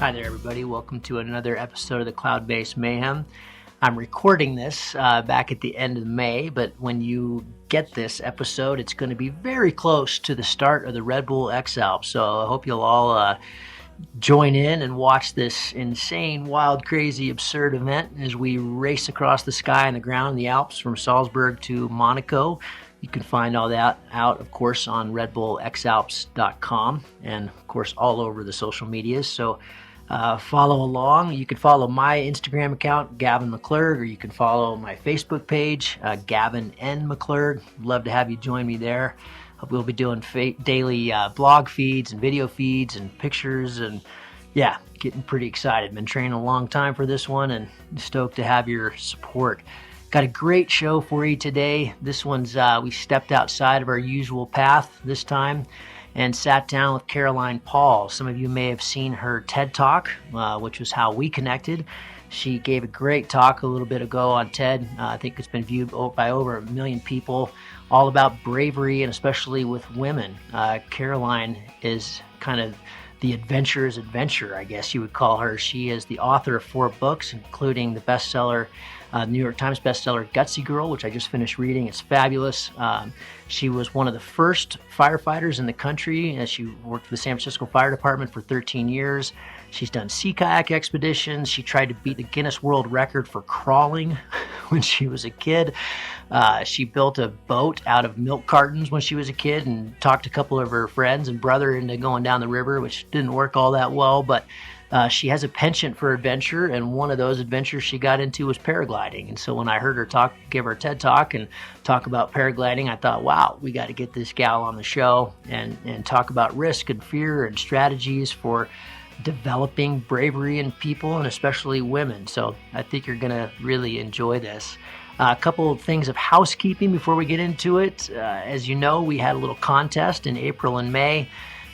Hi there, everybody. Welcome to another episode of the Cloud-Based Mayhem. I'm recording this back at the end of May, but when you get this episode, it's going to be very close to the start of the Red Bull X Alps. So I hope you'll all join in and watch this insane, wild, crazy, absurd event as we race across the sky and the ground in the Alps from Salzburg to Monaco. You can find all that out, of course, on redbullxalps.com and, of course, all over the social medias. So follow along. You can follow my Instagram account, Gavin McClurg, or you can follow my Facebook page, Gavin N. McClurg. Love to have you join me there. We'll be doing daily blog feeds and video feeds and pictures, and yeah, getting pretty excited. Been training a long time for this one and stoked to have your support. Got a great show for you today. This one's, we stepped outside of our usual path this time and sat down with Caroline Paul. Some of you may have seen her TED Talk, which was how we connected. She gave a great talk a little bit ago on TED. I think it's been viewed by over 1 million people, all about bravery and especially with women. Caroline is kind of the adventurer's adventure, I guess you would call her. She is the author of 4 books, including the bestseller, New York Times bestseller, Gutsy Girl, which I just finished reading. It's fabulous. She was one of the first firefighters in the country. She worked for the San Francisco Fire Department for 13 years. She's done sea kayak expeditions. She tried to beat the Guinness World Record for crawling when she was a kid. She built a boat out of milk cartons when she was a kid and talked a couple of her friends and brother into going down the river, which didn't work all that well, but she has a penchant for adventure, and one of those adventures she got into was paragliding. And so when I heard her give her TED Talk and talk about paragliding, I thought, wow, we got to get this gal on the show and talk about risk and fear and strategies for developing bravery in people and especially women. So I think you're going to really enjoy this. A couple of things of housekeeping before we get into it. As you know, we had a little contest in April and May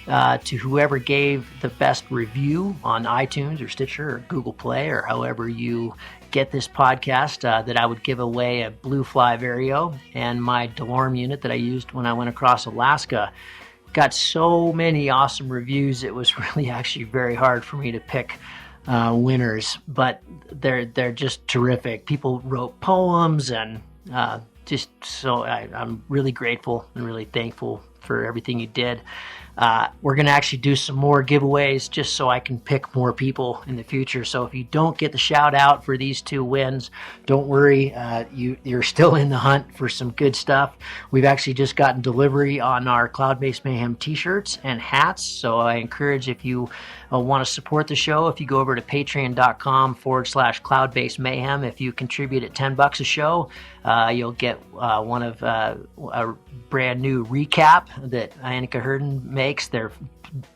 to whoever gave the best review on iTunes or Stitcher or Google Play or however you get this podcast, that I would give away a Blue Fly Vario and my DeLorme unit that I used when I went across Alaska. Got so many awesome reviews, it was really actually very hard for me to pick winners, but they're just terrific. People wrote poems and just so I'm really grateful and really thankful for everything you did. We're going to actually do some more giveaways just so I can pick more people in the future. So if you don't get the shout out for these 2 wins, don't worry. You're still in the hunt for some good stuff. We've actually just gotten delivery on our Cloud-Based Mayhem t-shirts and hats. So I encourage, if you want to support the show, if you go over to patreon.com/Cloud-Based Mayhem, if you contribute at $10 a show, you'll get one of a brand new recap that Annika Herden makes. They're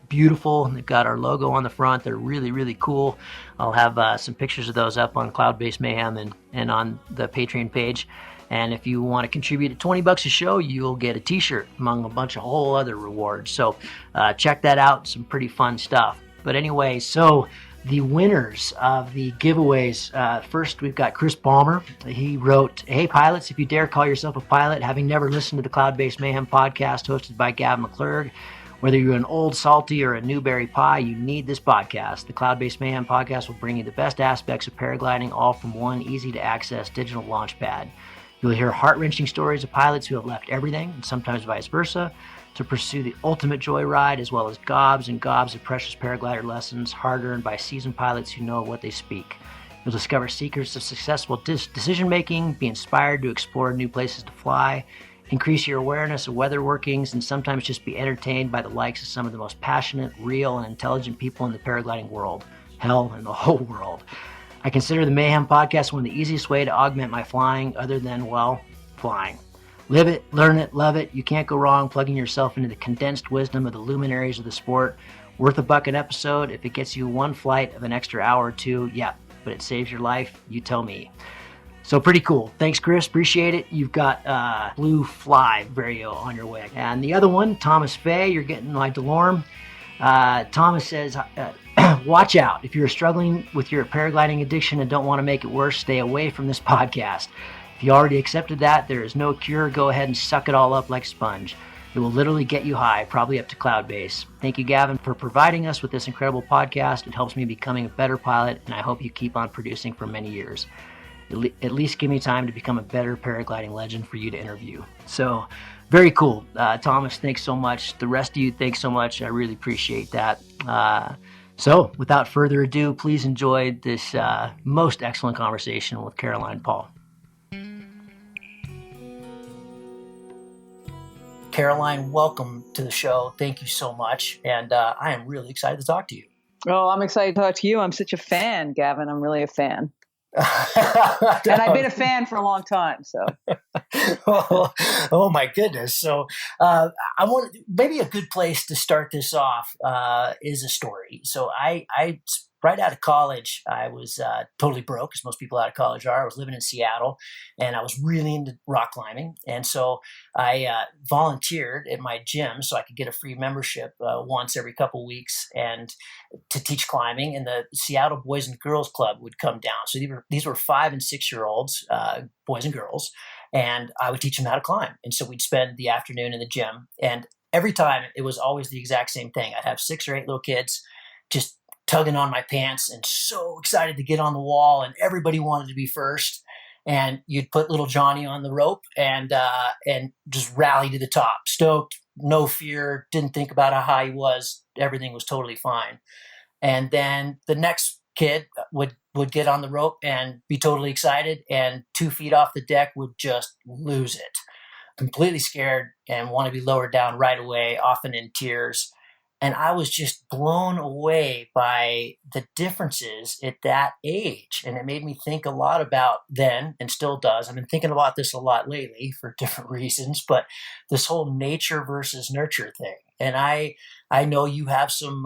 beautiful. They've got our logo on the front. They're really, really cool. I'll have some pictures of those up on Cloud-Based Mayhem and on the Patreon page. And if you want to contribute at $20 a show, you'll get a t-shirt among a bunch of whole other rewards. So check that out. Some pretty fun stuff. But anyway, so the winners of the giveaways. First, we've got Chris Balmer. He wrote, "Hey pilots, if you dare call yourself a pilot, having never listened to the Cloud-Based Mayhem podcast hosted by Gavin McClurg, whether you're an old salty or a newberry pie, you need this podcast. The Cloud-Based Mayhem podcast will bring you the best aspects of paragliding, all from one easy-to-access digital launch pad. You'll hear heart-wrenching stories of pilots who have left everything, and sometimes vice versa, to pursue the ultimate joyride, as well as gobs and gobs of precious paraglider lessons hard-earned by seasoned pilots who know what they speak. You'll discover secrets of successful decision-making, be inspired to explore new places to fly, increase your awareness of weather workings, and sometimes just be entertained by the likes of some of the most passionate, real, and intelligent people in the paragliding world. Hell, in the whole world. I consider the Mayhem podcast one of the easiest way to augment my flying other than, well, flying. Live it, learn it, love it. You can't go wrong plugging yourself into the condensed wisdom of the luminaries of the sport. Worth $1 an episode. If it gets you one flight of an extra hour or 2, yeah, but it saves your life, you tell me." So pretty cool. Thanks, Chris. Appreciate it. You've got Blue Fly Vario on your way. And the other one, Thomas Fay, you're getting my DeLorme. Thomas says, watch out. If you're struggling with your paragliding addiction and don't want to make it worse, stay away from this podcast. If you already accepted that, there is no cure. Go ahead and suck it all up like a sponge. It will literally get you high, probably up to cloud base. Thank you, Gavin, for providing us with this incredible podcast. It helps me becoming a better pilot, and I hope you keep on producing for many years. At least give me time to become a better paragliding legend for you to interview. So very cool. Thomas, thanks so much. The rest of you, thanks so much. I really appreciate that. So without further ado, please enjoy this most excellent conversation with Caroline Paul. Caroline, welcome to the show. Thank you so much. And I am really excited to talk to you. Oh, I'm excited to talk to you. I'm such a fan, Gavin. I'm really a fan. And I've been a fan for a long time. So, oh my goodness! So, I want maybe a good place to start this off is a story. So, I right out of college, I was totally broke, as most people out of college are. I was living in Seattle, and I was really into rock climbing. And so I volunteered at my gym so I could get a free membership once every couple weeks and to teach climbing. And the Seattle Boys and Girls Club would come down. So these were 5 and 6 year olds, boys and girls, and I would teach them how to climb. And so we'd spend the afternoon in the gym. And every time it was always the exact same thing. I'd have 6 or 8 little kids just tugging on my pants and so excited to get on the wall, and everybody wanted to be first. And you'd put little Johnny on the rope and just rally to the top, stoked, no fear, didn't think about how high he was. Everything was totally fine. And then the next kid would get on the rope and be totally excited, and 2 feet off the deck would just lose it, completely scared and want to be lowered down right away, often in tears. And I was just blown away by the differences at that age. And it made me think a lot about then, and still does. I've been thinking about this a lot lately for different reasons, but this whole nature versus nurture thing. And I know you have some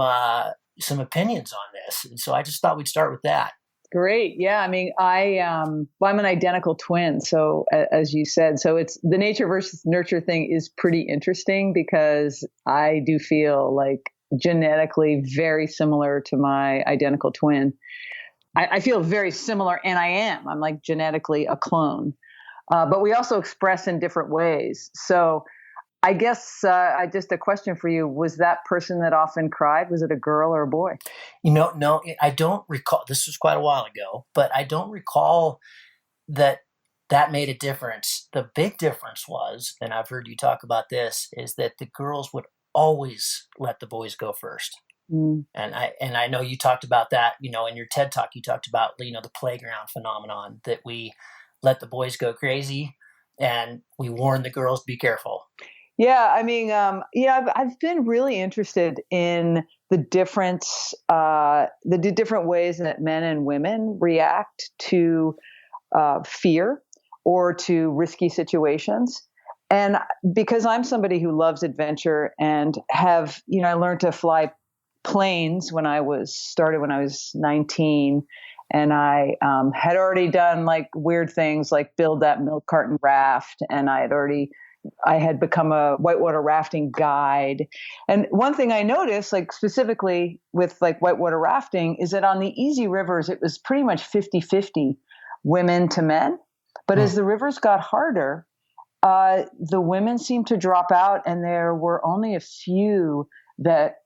opinions on this. And so I just thought we'd start with that. Great. Yeah. I mean, I'm an identical twin. So as you said, so it's the nature versus nurture thing is pretty interesting because I do feel like genetically very similar to my identical twin. I feel very similar, and I'm like genetically a clone, but we also express in different ways. So I guess just a question for you. Was that person that often cried, was it a girl or a boy? No, I don't recall. This was quite a while ago, but I don't recall that made a difference. The big difference was, and I've heard you talk about this, is that the girls would always let the boys go first. Mm. And I know you talked about that, in your TED Talk, you talked about, the playground phenomenon, that we let the boys go crazy and we warn the girls, be careful. Yeah, I mean, I've been really interested in the difference, the different ways that men and women react to fear or to risky situations. And because I'm somebody who loves adventure and I learned to fly planes when I was 19, and I had already done like weird things like build that milk carton raft, and I had become a whitewater rafting guide. And one thing I noticed, like specifically with like whitewater rafting, is that on the easy rivers, it was pretty much 50-50 women to men. But as the rivers got harder, the women seemed to drop out, and there were only a few that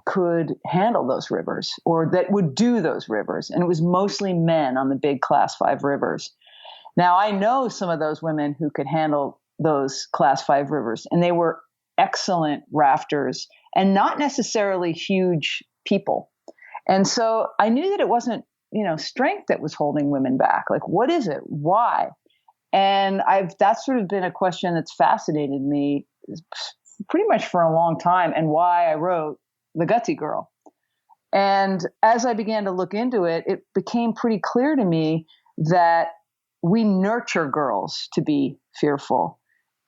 could handle those rivers or that would do those rivers. And it was mostly men on the big class 5 rivers. Now, I know some of those women who could handle those class 5 rivers, and they were excellent rafters and not necessarily huge people. And so I knew that it wasn't, strength that was holding women back. Like, what is it? Why? And that's sort of been a question that's fascinated me pretty much for a long time, and why I wrote The Gutsy Girl. And as I began to look into it, it became pretty clear to me that we nurture girls to be fearful.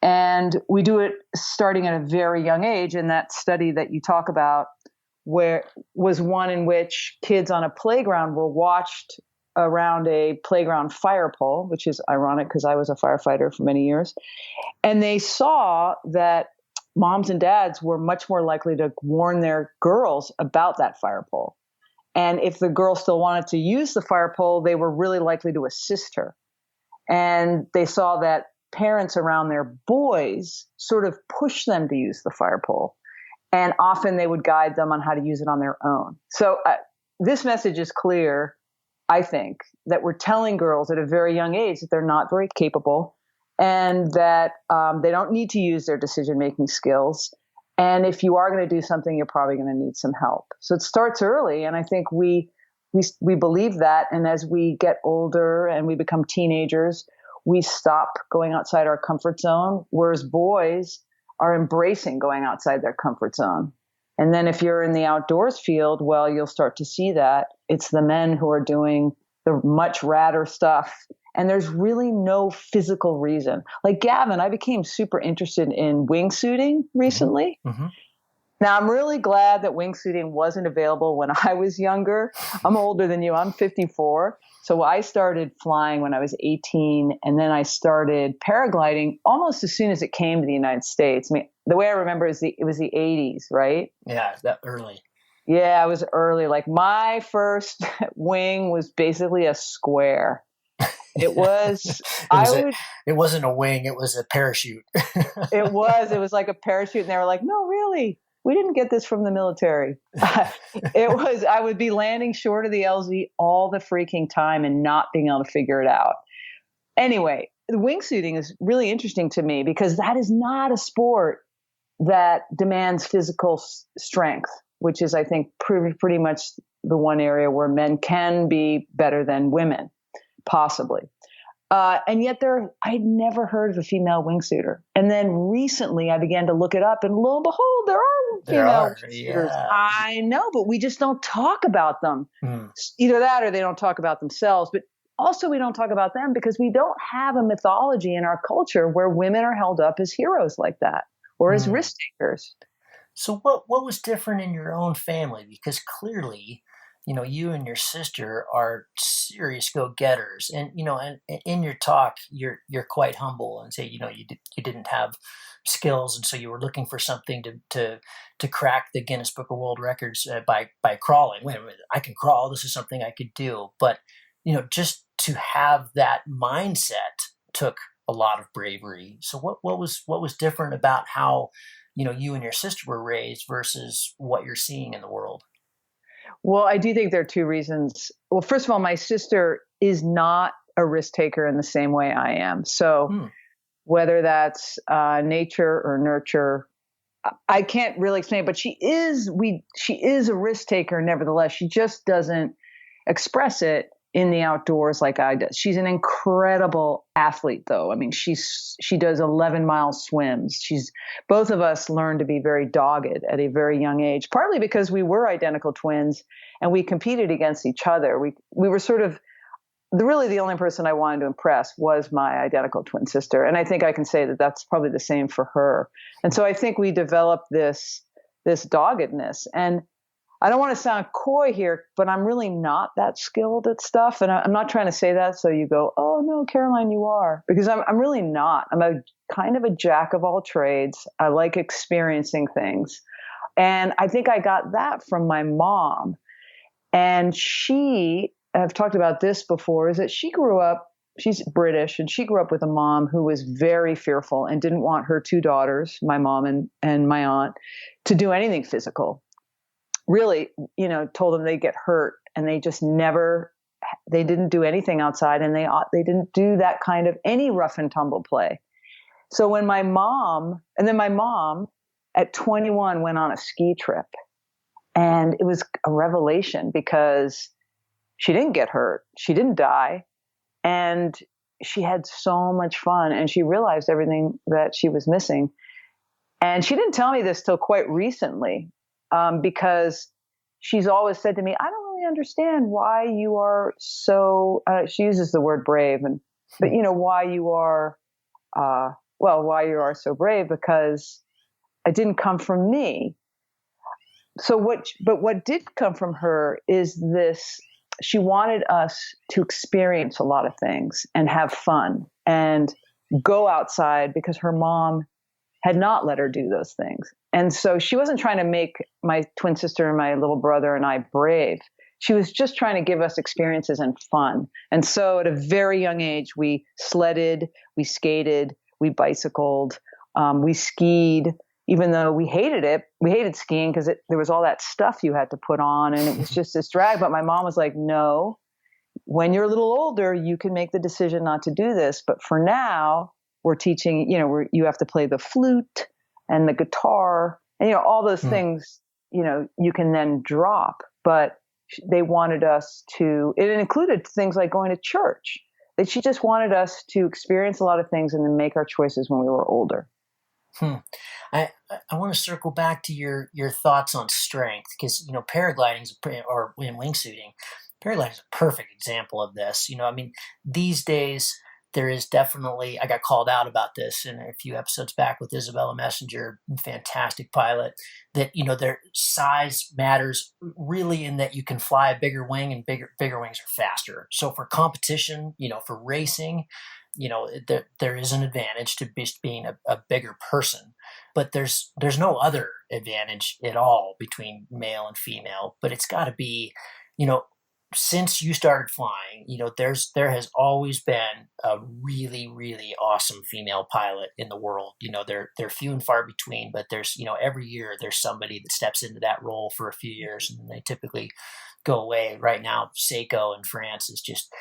And we do it starting at a very young age. And that study that you talk about was one in which kids on a playground were watched around a playground fire pole, which is ironic because I was a firefighter for many years. And they saw that moms and dads were much more likely to warn their girls about that fire pole. And if the girl still wanted to use the fire pole, they were really likely to assist her. And they saw that parents around their boys sort of push them to use the fire pole. And often they would guide them on how to use it on their own. So this message is clear, I think, that we're telling girls at a very young age that they're not very capable and that they don't need to use their decision-making skills. And if you are going to do something, you're probably going to need some help. So it starts early. And I think we believe that. And as we get older and we become teenagers, we stop going outside our comfort zone, whereas boys are embracing going outside their comfort zone. And then if you're in the outdoors field, well, you'll start to see that it's the men who are doing the much radder stuff. And there's really no physical reason. Like Gavin, I became super interested in wingsuiting recently. Mm-hmm. Now, I'm really glad that wingsuiting wasn't available when I was younger. I'm older than you. I'm 54. So I started flying when I was 18, and then I started paragliding almost as soon as it came to the United States. I mean, the way I remember is it was the 80s, right? Yeah, that early. Yeah, it was early. Like my first wing was basically a square. It was. It wasn't a wing. It was a parachute. It was like a parachute, and they were like, "No, really, we didn't get this from the military." It was. I would be landing short of the LZ all the freaking time and not being able to figure it out. Anyway, the wingsuiting is really interesting to me because that is not a sport that demands physical strength, which is, I think, pretty much the one area where men can be better than women. Possibly. And yet I'd never heard of a female wingsuiter. And then recently I began to look it up, and lo and behold, there are female wingsuiters. Yeah. I know, but we just don't talk about them. Either that or they don't talk about themselves. But also we don't talk about them because we don't have a mythology in our culture where women are held up as heroes like that or as risk takers. So what was different in your own family? Because clearly, you and your sister are serious go-getters, and and in your talk, you're quite humble and say, you didn't have skills, and so you were looking for something to crack the Guinness Book of World Records by crawling. Wait a minute, I can crawl. This is something I could do. But just to have that mindset took a lot of bravery. So what was different about how you and your sister were raised versus what you're seeing in the world? Well, I do think there are two reasons. Well, first of all, my sister is not a risk taker in the same way I am. So whether that's nature or nurture, I can't really explain it, but she is a risk taker nevertheless. She just doesn't express it in the outdoors like I do. She's an incredible athlete, though. I mean, she does 11-mile swims. Both of us learned to be very dogged at a very young age, partly because we were identical twins and we competed against each other. We were sort of really the only person I wanted to impress was my identical twin sister. And I think I can say that that's probably the same for her. And so I think we developed this doggedness. And I don't want to sound coy here, but I'm really not that skilled at stuff. And I'm not trying to say that so you go, oh, no, Caroline, you are. Because I'm really not. I'm a kind of a jack of all trades. I like experiencing things. And I think I got that from my mom. And I've talked about this before, is that she's British, and she grew up with a mom who was very fearful and didn't want her two daughters, my mom and my aunt, to do anything physical. Really, told them they'd get hurt, and they didn't do anything outside, and they didn't do that kind of any rough and tumble play. So when my mom at 21 went on a ski trip, and it was a revelation because she didn't get hurt, she didn't die, and she had so much fun, and she realized everything that she was missing. And she didn't tell me this till quite recently. Because she's always said to me, I don't really understand why you are so, she uses the word brave, but why you are so brave, because it didn't come from me. But what did come from her is this, she wanted us to experience a lot of things and have fun and go outside because her mom had not let her do those things. And so she wasn't trying to make my twin sister and my little brother and I brave. She was just trying to give us experiences and fun. And so at a very young age, we sledded, we skated, we bicycled, we skied. Even though we hated it, we hated skiing because there was all that stuff you had to put on, and it was just this drag. But my mom was like, no, when you're a little older, you can make the decision not to do this. But for now, we're teaching, you have to play the flute and the guitar and, all those things, you can then drop. But they wanted us to, it included things like going to church. That she just wanted us to experience a lot of things and then make our choices when we were older. I want to circle back to your thoughts on strength, because paragliding or in wingsuiting, paragliding is a perfect example of this. These days there is definitely, I got called out about this in a few episodes back with Isabella Messenger, fantastic pilot, that their size matters really in that you can fly a bigger wing, and bigger wings are faster. So for competition, for racing, there is an advantage to being a bigger person, but there's no other advantage at all between male and female. But it's got to be, since you started flying, there has always been a really, really awesome female pilot in the world. They're few and far between, but there's, every year there's somebody that steps into that role for a few years, and they typically go away. Right now, Seiko in France is just,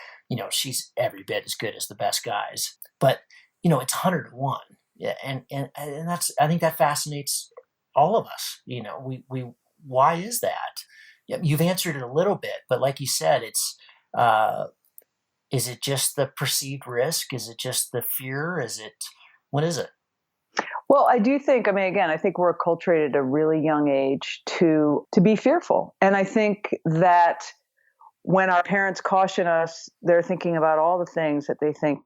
she's every bit as good as the best guys, but it's 100-1. Yeah. And that's, I think that fascinates all of us. Why is that? You've answered it a little bit, but like you said, it's, is it just the perceived risk? Is it just the fear? What is it? Well, I do think, again, I think we're acculturated at a really young age to be fearful. And I think that when our parents caution us, they're thinking about all the things that they think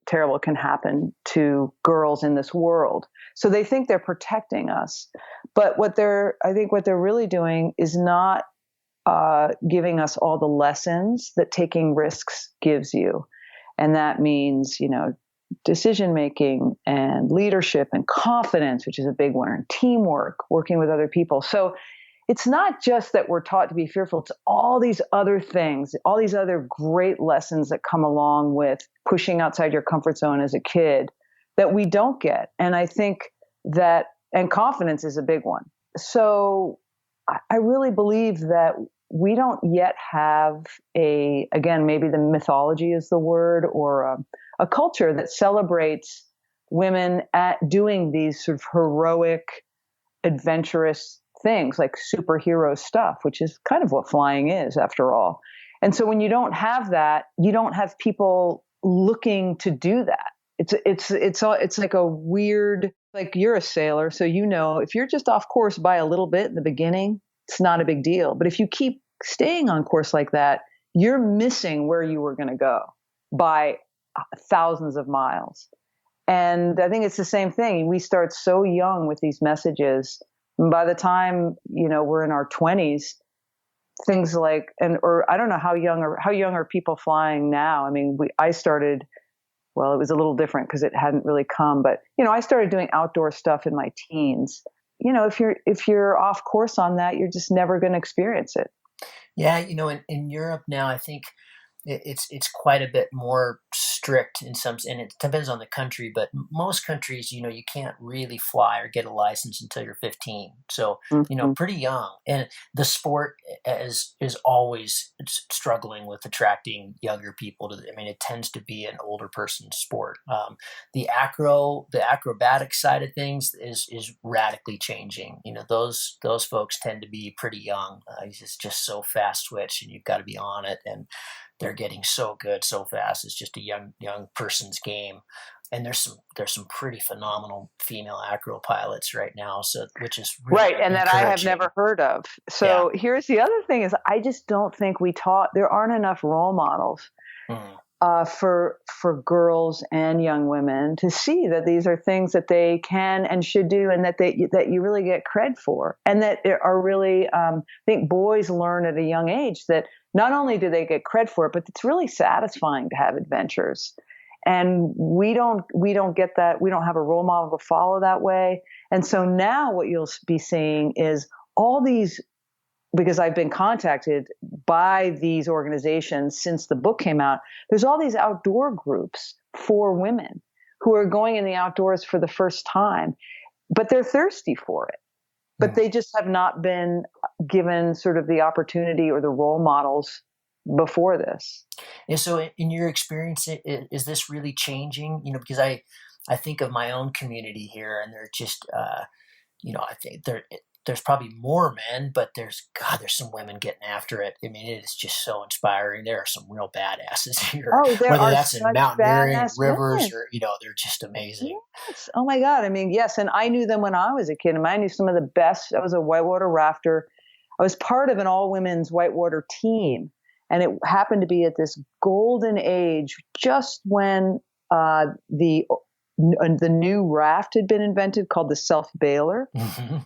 terrible can happen to girls in this world. So they think they're protecting us. But I think what they're really doing is not giving us all the lessons that taking risks gives you. And that means, decision making and leadership and confidence, which is a big one, and teamwork, working with other people. So it's not just that we're taught to be fearful. It's all these other things, all these other great lessons that come along with pushing outside your comfort zone as a kid that we don't get. And I think that, and confidence is a big one. So I really believe that we don't yet have again, maybe the mythology is the word, or a culture that celebrates women at doing these sort of heroic, adventurous things like superhero stuff, which is kind of what flying is after all. And so when you don't have that, you don't have people looking to do that. It's like a weird, like you're a sailor, so if you're just off course by a little bit in the beginning, it's not a big deal. But if you keep staying on course like that, you're missing where you were going to go by thousands of miles. And I think it's the same thing. We start so young with these messages. And by the time, we're in our 20s, things like, or I don't know how young are people flying now? I started, well, it was a little different because it hadn't really come, but, I started doing outdoor stuff in my teens. If you're off course on that, you're just never going to experience it. Yeah. In Europe now, I think it's quite a bit more strict in some, and it depends on the country, but most countries, you can't really fly or get a license until you're 15. So, pretty young. And the sport is always struggling with attracting younger people it tends to be an older person's sport. The acrobatic side of things is radically changing. Those folks tend to be pretty young. It's just so fast switch, and you've got to be on it, and they're getting so good so fast. It's just a young person's game. And there's some pretty phenomenal female acro pilots right now. So, which is really right. And that I have never heard of. So Here's the other thing is I just don't think there aren't enough role models for girls and young women to see that these are things that they can and should do, and that you really get cred for, and that are really, I think boys learn at a young age that not only do they get cred for it, but it's really satisfying to have adventures. And we don't get that. We don't have a role model to follow that way. And so now what you'll be seeing is all these because I've been contacted by these organizations since the book came out, there's all these outdoor groups for women who are going in the outdoors for the first time, but they're thirsty for it. But they just have not been given sort of the opportunity or the role models before this. And so in your experience, is this really changing? Because I think of my own community here, and they're just, I think there's probably more men, but there's some women getting after it. I mean, it is just so inspiring. There are some real badasses here, Oh, there whether are that's in such mountaineering, badass rivers, women. or, they're just amazing. Yes. Oh my God. I mean, yes. And I knew them when I was a kid. I knew some of the best. I was a whitewater rafter. I was part of an all women's whitewater team. And it happened to be at this golden age, just when the new raft had been invented called the self-bailer. Mm-hmm.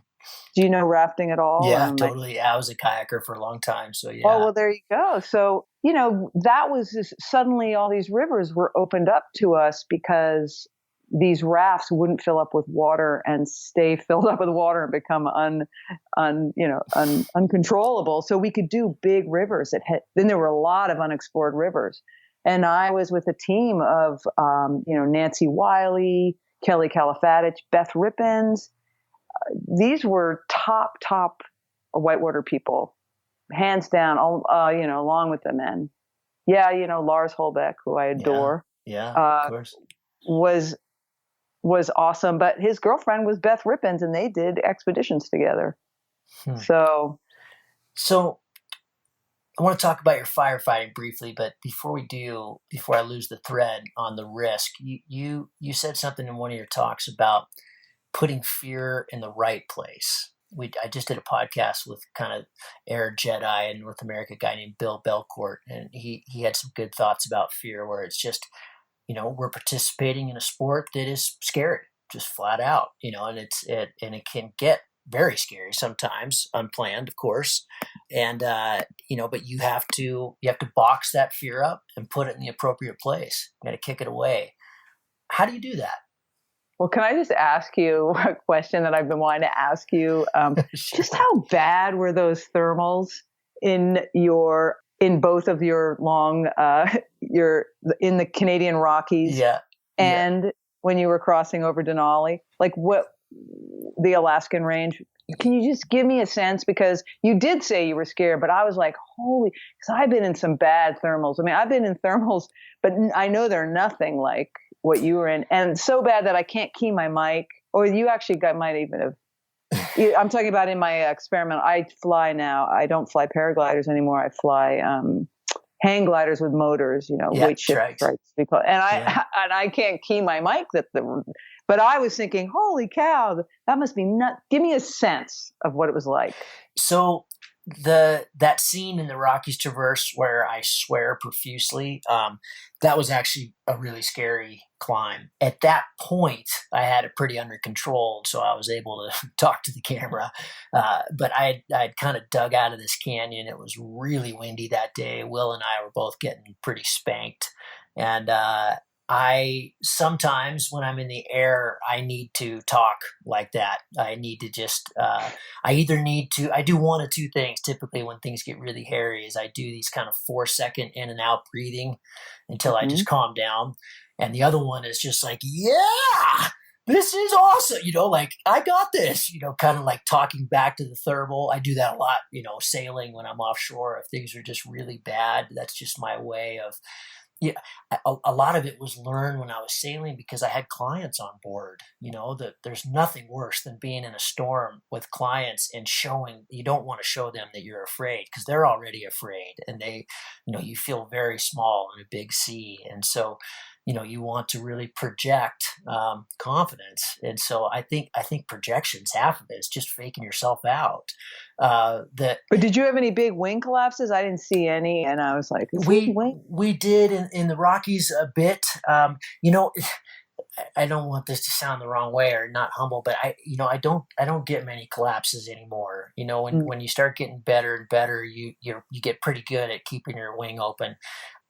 Do you know rafting at all? Yeah, totally. Yeah, I was a kayaker for a long time. So, yeah. Oh, well, there you go. So, that was just, suddenly all these rivers were opened up to us because these rafts wouldn't fill up with water and stay filled up with water and become uncontrollable. So we could do big rivers. Then there were a lot of unexplored rivers. And I was with a team of, Nancy Wiley, Kelly Califatich, Beth Rippins. These were top whitewater people, hands down, along with the men. Yeah, Lars Holbeck, who I adore. Yeah, of course. Was awesome, but his girlfriend was Beth Rippins, and they did expeditions together. So I want to talk about your firefighting briefly, but before I lose the thread on the risk, you said something in one of your talks about putting fear in the right place. I just did a podcast with kind of Air Jedi in North America, a guy named Bill Belcourt, and he had some good thoughts about fear, where it's just, we're participating in a sport that is scary, just flat out, and it can get very scary sometimes, unplanned, of course, and but you have to box that fear up and put it in the appropriate place. You got to kick it away. How do you do that? Well, can I just ask you a question that I've been wanting to ask you? Sure. Just how bad were those thermals in both of your long, in the Canadian Rockies? Yeah. And when you were crossing over Denali, like the Alaskan range? Can you just give me a sense? Because you did say you were scared, but I was like, holy, because I've been in some bad thermals. I mean, I've been in thermals, but I know they're nothing like what you were in, and so bad that I can't key my mic. Or you actually might even have. I'm talking about in my experiment. I fly now. I don't fly paragliders anymore. I fly hang gliders with motors. Weight shift strikes. And I can't key my mic. But I was thinking, holy cow, that must be nuts. Give me a sense of what it was like. So that scene in the Rockies Traverse where I swear profusely, that was actually a really scary climb. At that point, I had it pretty under control, so I was able to talk to the camera. But I'd kind of dug out of this canyon. It was really windy that day. Will and I were both getting pretty spanked. And I sometimes, when I'm in the air, I need to talk like that. I need to just, I do one of two things typically when things get really hairy. Is I do these kind of 4-second in and out breathing until I just calm down. And the other one is just like, yeah, this is awesome. Like, I got this, kind of like talking back to the thermal. I do that a lot, sailing when I'm offshore. If things are just really bad, that's just my way of, a lot of it was learned when I was sailing because I had clients on board. That there's nothing worse than being in a storm with clients and you don't want to show them that you're afraid because they're already afraid, and they, you feel very small in a big sea. And so, you want to really project confidence. And so I think projection's half of it. It's just faking yourself out. But did you have any big wing collapses? I didn't see any, and I was like, we did in the Rockies a bit. I don't want this to sound the wrong way or not humble, but I don't get many collapses anymore. When you start getting better and better, you get pretty good at keeping your wing open.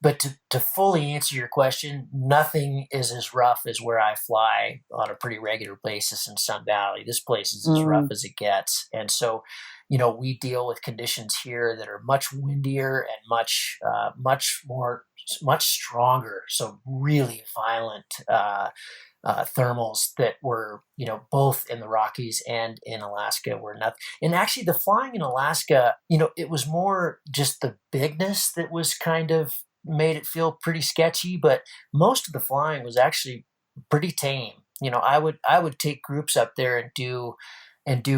but to fully answer your question, nothing is as rough as where I fly on a pretty regular basis in Sun Valley. This place is as rough Mm, as it gets. And so, we deal with conditions here that are much windier and much stronger. So really violent, thermals that were, both in the Rockies and in Alaska were nothing. And actually, the flying in Alaska, it was more just the bigness that was kind of made it feel pretty sketchy. But most of the flying was actually pretty tame. I would take groups up there and do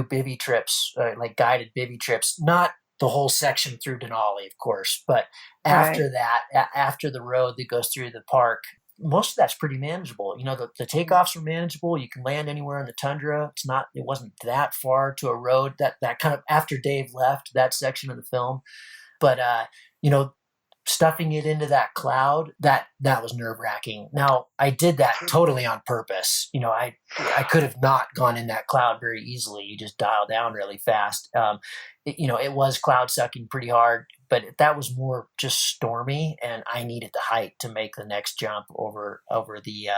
bivy trips, like guided bivy trips, not the whole section through Denali, of course, but right. after that, after the road that goes through the park, most of that's pretty manageable. The takeoffs are manageable. You can land anywhere in the tundra. It wasn't that far to a road that kind of after Dave left that section of the film. But, you know, stuffing it into that cloud, that was nerve wracking. Now I did that totally on purpose. I could have not gone in that cloud very easily. You just dial down really fast. It was cloud sucking pretty hard, but that was more just stormy, and I needed the height to make the next jump over the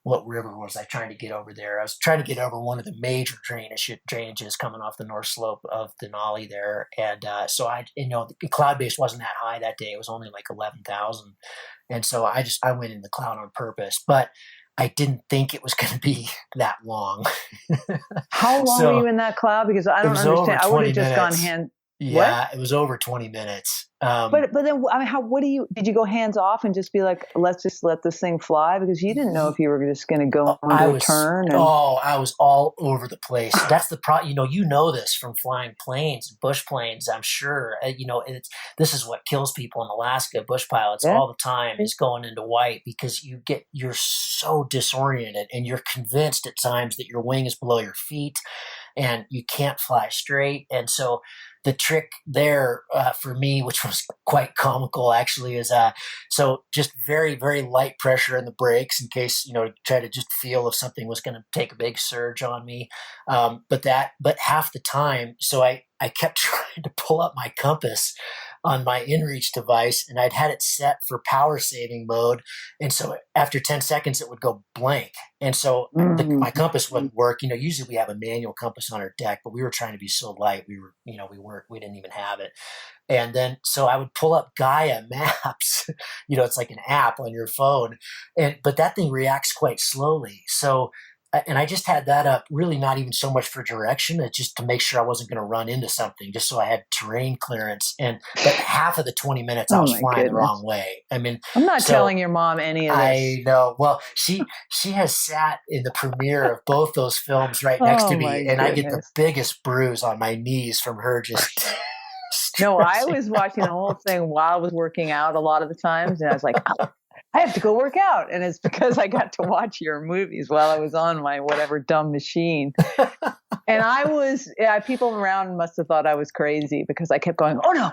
what river was I trying to get over there? I was trying to get over one of the major drainages coming off the north slope of Denali there. And so the cloud base wasn't that high that day. It was only like 11,000. And so I went in the cloud on purpose, but I didn't think it was going to be that long. How long were So you in that cloud? Because I it don't was over understand. I would 20 have just gone minutes. hand. What? Yeah, it was over 20 minutes. But then I mean, what did you go hands off and just be like, let's just let this thing fly? Because you didn't know if you were just going to go into a turn. I was all over the place. That's the problem. This from flying planes, bush planes. I'm sure. This is what kills people in Alaska. Bush pilots Yeah. all the time is going into white because you're so disoriented and you're convinced at times that your wing is below your feet and you can't fly straight. And so the trick there for me, which was quite comical actually, is so just very, very light pressure in the brakes in case, try to just feel if something was going to take a big surge on me. But half the time, so I kept trying to pull up my compass on my inReach device, and I'd had it set for power saving mode. And so after 10 seconds, it would go blank. And so my compass wouldn't work. Usually we have a manual compass on our deck, but we were trying to be so light. We didn't even have it. And then, so I would pull up Gaia Maps, it's like an app on your phone, but that thing reacts quite slowly. So, and I just had that up really not even so much for direction, it's just to make sure I wasn't going to run into something, just so I had terrain clearance. But half of the 20 minutes I was flying the wrong way. I mean, I'm not telling your mom any of this. I know. Well, she has sat in the premiere of both those films right next to me, and I get the biggest bruise on my knees from her just. No, I was watching the whole thing while I was working out a lot of the times, and I was like, oh, I have to go work out. And it's because I got to watch your movies while I was on my whatever dumb machine. And people around must have thought I was crazy because I kept going, oh no,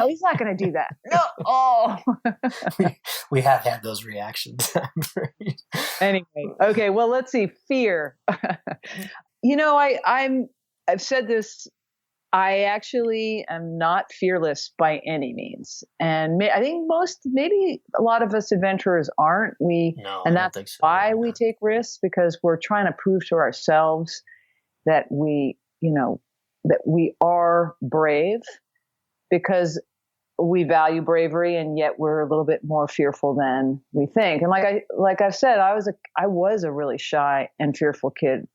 he's not going to do that. No, oh. we have had those reactions. Anyway, okay, well, let's see. Fear. I've said this. I actually am not fearless by any means. And I think maybe a lot of us adventurers aren't. And that's why we take risks, because we're trying to prove to ourselves that we are brave, because we value bravery, and yet we're a little bit more fearful than we think. And like I've said, I was a really shy and fearful kid,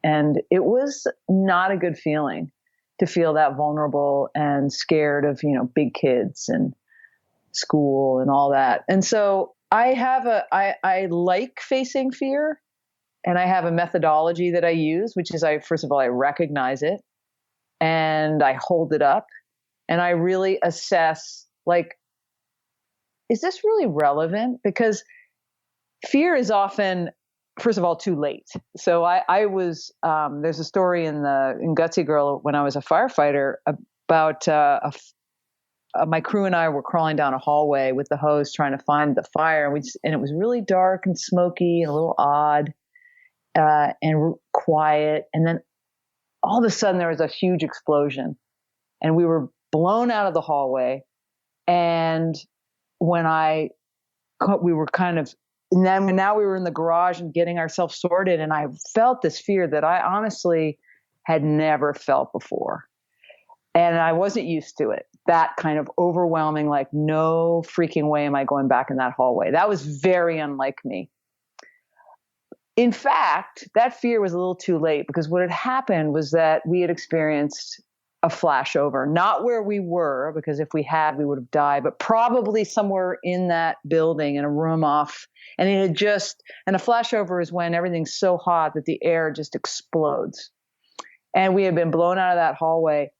and it was not a good feeling to feel that vulnerable and scared of, big kids and school and all that. And so I like facing fear, and I have a methodology that I use, which is first of all, I recognize it and I hold it up and I really assess, like, is this really relevant? Because fear is often, first of all, too late. So I was, there's a story in Gutsy Girl when I was a firefighter about my crew and I were crawling down a hallway with the hose trying to find the fire. And it was really dark and smoky and a little odd and quiet. And then all of a sudden there was a huge explosion and we were blown out of the hallway. And when we were kind of, and then now we were in the garage and getting ourselves sorted, and I felt this fear that I honestly had never felt before. And I wasn't used to it. That kind of overwhelming, like, no freaking way am I going back in that hallway. That was very unlike me. In fact, that fear was a little too late, because what had happened was that we had experienced a flashover, not where we were, because if we had, we would have died, but probably somewhere in that building in a room off. And a flashover is when everything's so hot that the air just explodes. And we had been blown out of that hallway.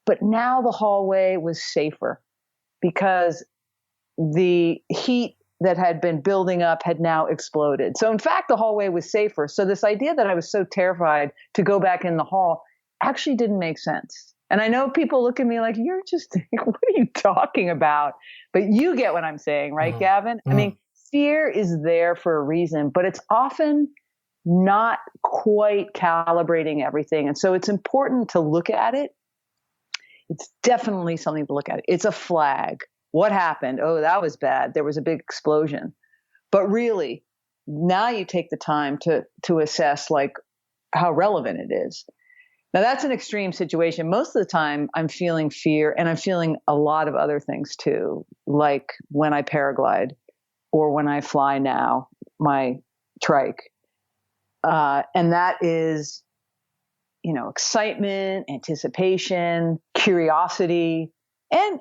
But now the hallway was safer, because the heat that had been building up had now exploded. So in fact, the hallway was safer. So this idea that I was so terrified to go back in the hall actually didn't make sense. And I know people look at me like, you're just, what are you talking about? But you get what I'm saying, right, Gavin? I mean, fear is there for a reason, but it's often not quite calibrating everything. And so it's important to look at it. It's definitely something to look at. It's a flag. What happened? Oh, that was bad. There was a big explosion. But really, now you take the time to assess, like, how relevant it is. Now, that's an extreme situation. Most of the time, I'm feeling fear, and I'm feeling a lot of other things too, like when I paraglide or when I fly now, my trike. And that is, excitement, anticipation, curiosity,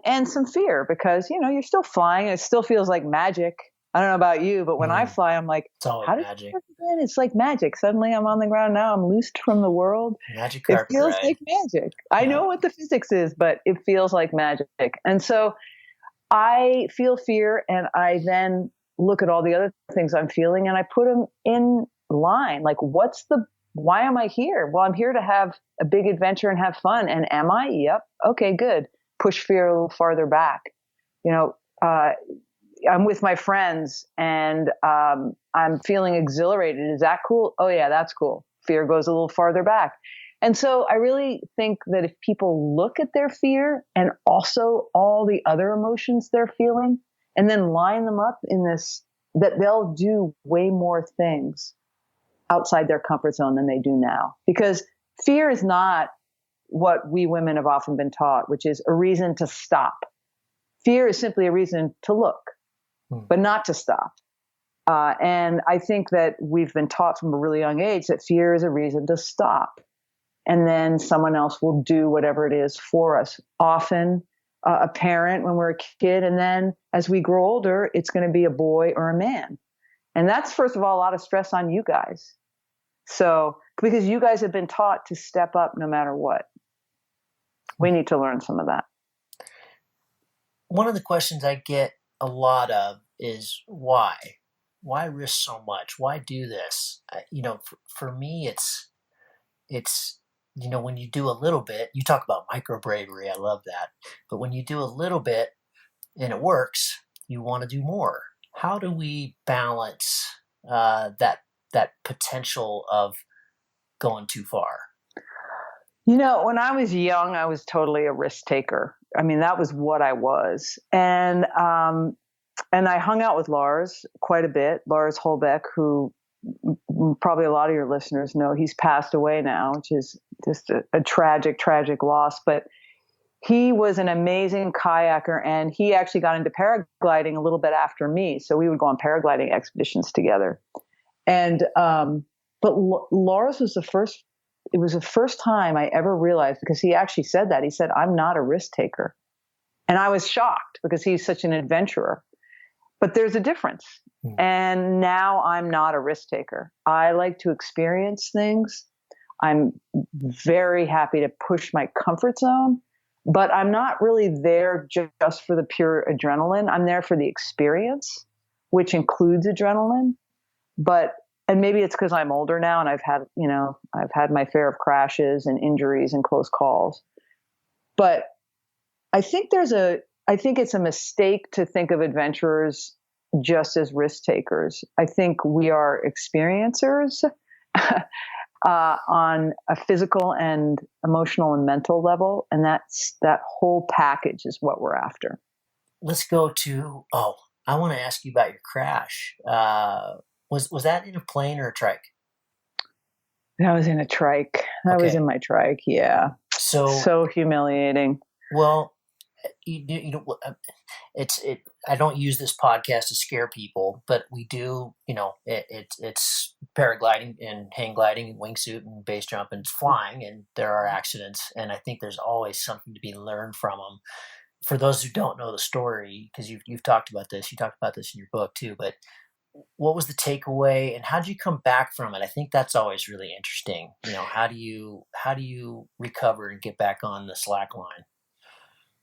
and some fear, because, you're still flying. It still feels like magic. I don't know about you, but when I fly, I'm like, how did it work again? It's like magic. Suddenly I'm on the ground. Now I'm loosed from the world. Magic It carpet feels ride. like magic. I know what the physics is, but it feels like magic. And so I feel fear, and I then look at all the other things I'm feeling, and I put them in line. Like, why am I here? Well, I'm here to have a big adventure and have fun. And am I? Yep. Okay, good. Push fear a little farther back. I'm with my friends, and I'm feeling exhilarated. Is that cool? Oh yeah, that's cool. Fear goes a little farther back. And so I really think that if people look at their fear and also all the other emotions they're feeling, and then line them up in this, that they'll do way more things outside their comfort zone than they do now. Because fear is not what we women have often been taught, which is a reason to stop. Fear is simply a reason to look, but not to stop. And I think that we've been taught from a really young age that fear is a reason to stop. And then someone else will do whatever it is for us. Often a parent when we're a kid. And then as we grow older, it's going to be a boy or a man. And that's, first of all, a lot of stress on you guys. So, because you guys have been taught to step up no matter what. We need to learn some of that. One of the questions I get a lot of is why? Why risk so much? Why do this? For me, it's when you do a little bit, you talk about micro bravery. I love that. But when you do a little bit and it works, you want to do more. How do we balance that potential of going too far? When I was young, I was totally a risk taker. I mean, that was what I was. And I hung out with Lars quite a bit, Lars Holbeck, who probably a lot of your listeners know. He's passed away now, which is just a tragic, tragic loss. But he was an amazing kayaker, and he actually got into paragliding a little bit after me. So we would go on paragliding expeditions together. And but Lars was it was the first time I ever realized, because he actually said that. He said, I'm not a risk taker. And I was shocked, because he's such an adventurer. But there's a difference. And now I'm not a risk taker. I like to experience things. I'm very happy to push my comfort zone, but I'm not really there just for the pure adrenaline. I'm there for the experience, which includes adrenaline. And maybe it's because I'm older now, and I've had my fair of crashes and injuries and close calls. But I think it's a mistake to think of adventurers just as risk takers. I think we are experiencers on a physical and emotional and mental level, and that whole package is what we're after. let's go to, I want to ask you about your crash. Was that in a plane or a trike? That was in a trike. That was Okay. in my trike. Yeah. So, So humiliating. well, you know, I don't use this podcast to scare people, but we do, it's paragliding and hang gliding and wingsuit and base jump and flying, and there are accidents. And I think there's always something to be learned from them. For those who don't know the story, because you've talked about this, you talked about this in your book too, but what was the takeaway and how did you come back from it? I think that's always really interesting. How do you recover and get back on the slack line?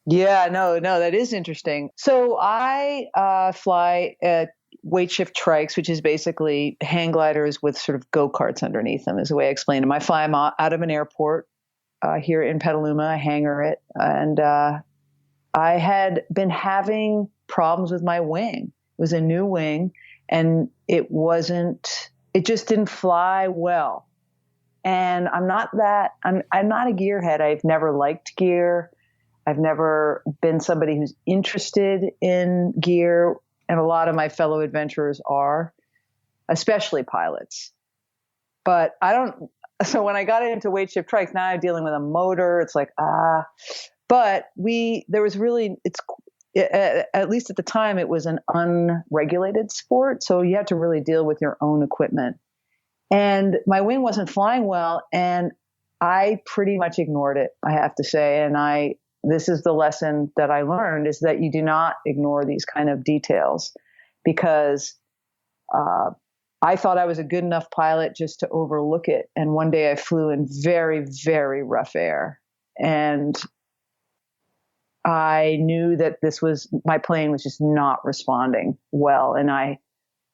Yeah, no, that is interesting. So I fly at weight shift trikes, which is basically hang gliders with sort of go-karts underneath them, is the way I explain them. I fly them out of an airport here in Petaluma. I hangar it. And I had been having problems with my wing. It was a new wing, and it just didn't fly well. And I'm not a gearhead. I've never liked gear. I've never been somebody who's interested in gear, and a lot of my fellow adventurers are, especially pilots. But so when I got into weight shift trikes, now I'm dealing with a motor. It's like, but there was really, at least at the time, it was an unregulated sport. So you had to really deal with your own equipment. And my wing wasn't flying well, and I pretty much ignored it, I have to say. And this is the lesson that I learned, is that you do not ignore these kind of details, because I thought I was a good enough pilot just to overlook it. And one day I flew in very, very rough air, and I knew that my plane was just not responding well. And I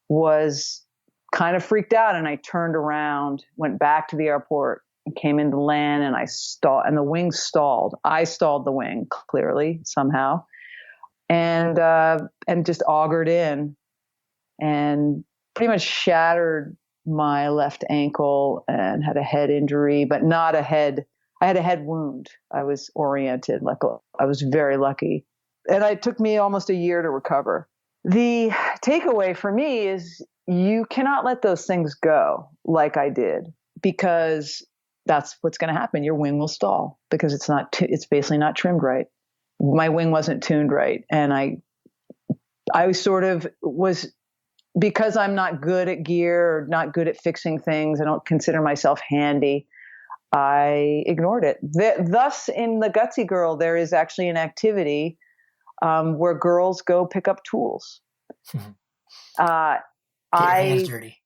was kind of freaked out, and I turned around, went back to the airport, and came into land, and I stalled, and the wing stalled. I stalled the wing, clearly, somehow, and just augured in and pretty much shattered my left ankle and had a head injury, but not a head. I had a head wound. I was oriented. I was very lucky. And it took me almost a year to recover. The takeaway for me is you cannot let those things go like I did, because that's what's going to happen. Your wing will stall because it's basically not trimmed right. My wing wasn't tuned right. And I sort of was, because I'm not good at gear or not good at fixing things, I don't consider myself handy, I ignored it. Thus, in the Gutsy Girl, there is actually an activity where girls go pick up tools. Get your hands dirty.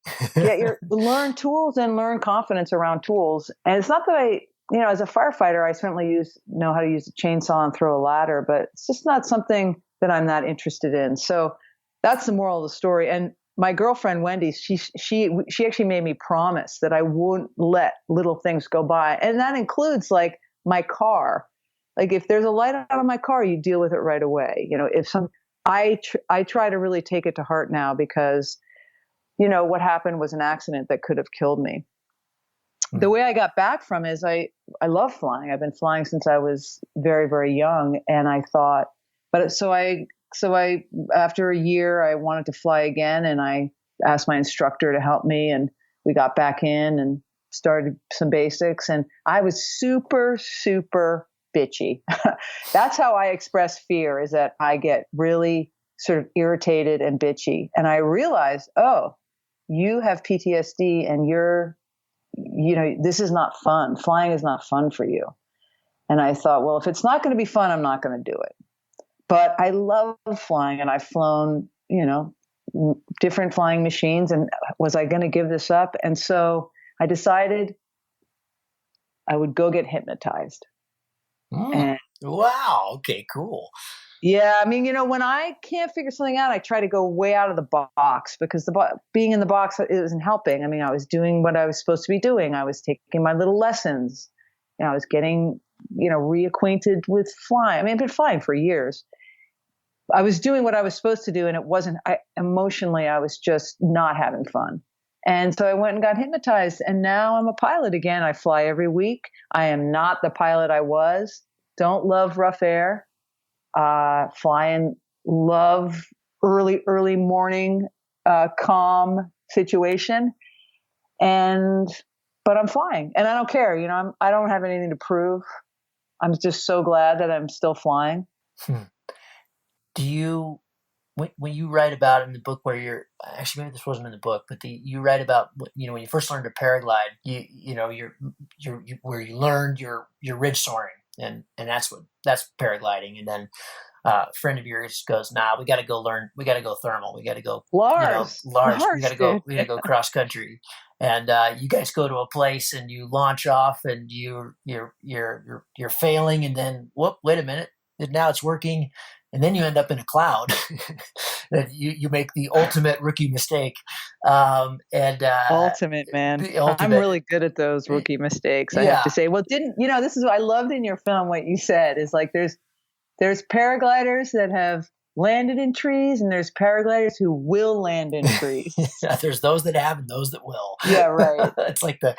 Learn tools and learn confidence around tools. And it's not that as a firefighter, I certainly know how to use a chainsaw and throw a ladder, but it's just not something that I'm that interested in. So that's the moral of the story. And my girlfriend, Wendy, she actually made me promise that I wouldn't let little things go by. And that includes like my car. Like if there's a light out on my car, you deal with it right away. I try to really take it to heart now, because what happened was an accident that could have killed me. The way I got back from it is I love flying. I've been flying since I was very, very young. And I thought, so after a year, I wanted to fly again, and I asked my instructor to help me, and we got back in and started some basics. And I was super, super bitchy. That's how I express fear, is that I get really sort of irritated and bitchy. And I realized, you have PTSD, and this is not fun. Flying is not fun for you. And I thought, well, if it's not going to be fun, I'm not going to do it. But I love flying, and I've flown, different flying machines. And was I going to give this up? And so I decided I would go get hypnotized. Wow. Okay, cool. Yeah. I mean, when I can't figure something out, I try to go way out of the box, because being in the box, it isn't helping. I mean, I was doing what I was supposed to be doing. I was taking my little lessons. I was getting, reacquainted with flying. I mean, I've been flying for years. I was doing what I was supposed to do, and it wasn't, emotionally, I was just not having fun. And so I went and got hypnotized, and now I'm a pilot again. I fly every week. I am not the pilot I was. Don't love rough air. Flying love early morning, calm situation. But I'm flying and I don't care. I don't have anything to prove. I'm just so glad that I'm still flying. Do you, when you write about in the book where you're actually, maybe this wasn't in the book, but you write about, when you first learned to paraglide, where you learned your ridge soaring, and that's paragliding. And then a friend of yours goes, nah, we got to go thermal. We got to go, Lars, we got to go, cross country. And you guys go to a place and you launch off and you're failing. And then, wait a minute. Now it's working. And then you end up in a cloud. That you make the ultimate rookie mistake. Ultimate, man. I'm really good at those rookie mistakes, I have to say. Well, this is what I loved in your film, what you said is like, there's paragliders that have landed in trees and there's paragliders who will land in trees. There's those that have and those that will. Yeah, right. It's like the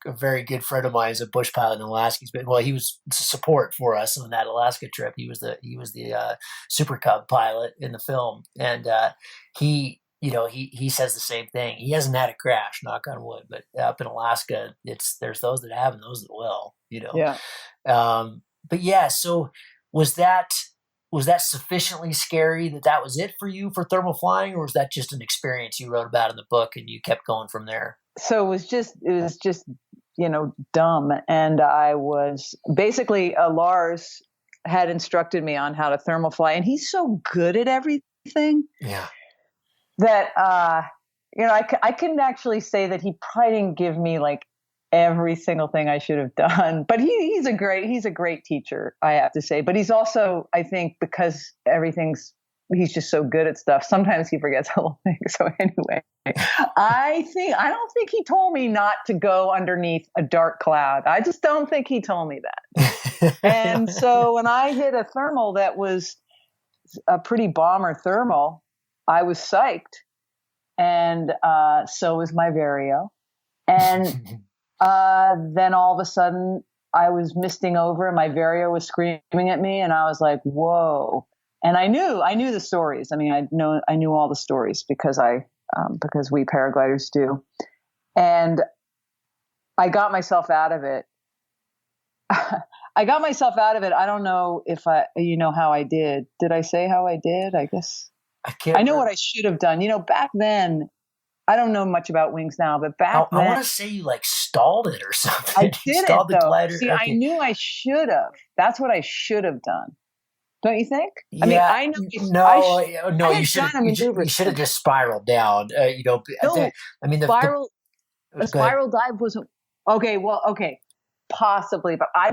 a very good friend of mine is a bush pilot in Alaska. He was support for us on that Alaska trip. He was the Super Cub pilot in the film. And he says the same thing. He hasn't had a crash, knock on wood, but up in Alaska, there's those that have and those that will, Yeah. But yeah, so was that sufficiently scary that was it for you for thermal flying, or was that just an experience you wrote about in the book and you kept going from there? So it was just dumb. And I was basically, Lars had instructed me on how to thermal fly, and he's so good at everything. Yeah. That, I couldn't actually say that he probably didn't give me like every single thing I should have done, but he's a great teacher, I have to say. But he's also, I think, because he's just so good at stuff, sometimes he forgets a little thing. So anyway, I don't think he told me not to go underneath a dark cloud. I just don't think he told me that. And so when I hit a thermal that was a pretty bomber thermal, I was psyched. And so was my Vario. And then all of a sudden I was misting over and my Vario was screaming at me, and I was like, whoa. And I knew the stories. I mean, I knew all the stories because we paragliders do. And I got myself out of it. I don't know if how I did. Did I say how I did? I guess I know what I should have done. Back then, I don't know much about wings now, but back then, I want to say you like stalled it or something. I did stalled it, the glider. See, okay. I knew I should have. That's what I should have done. Don't you think? Yeah, I mean, I know. You should have just spiraled down. The spiral dive wasn't okay. Well, okay, possibly, but I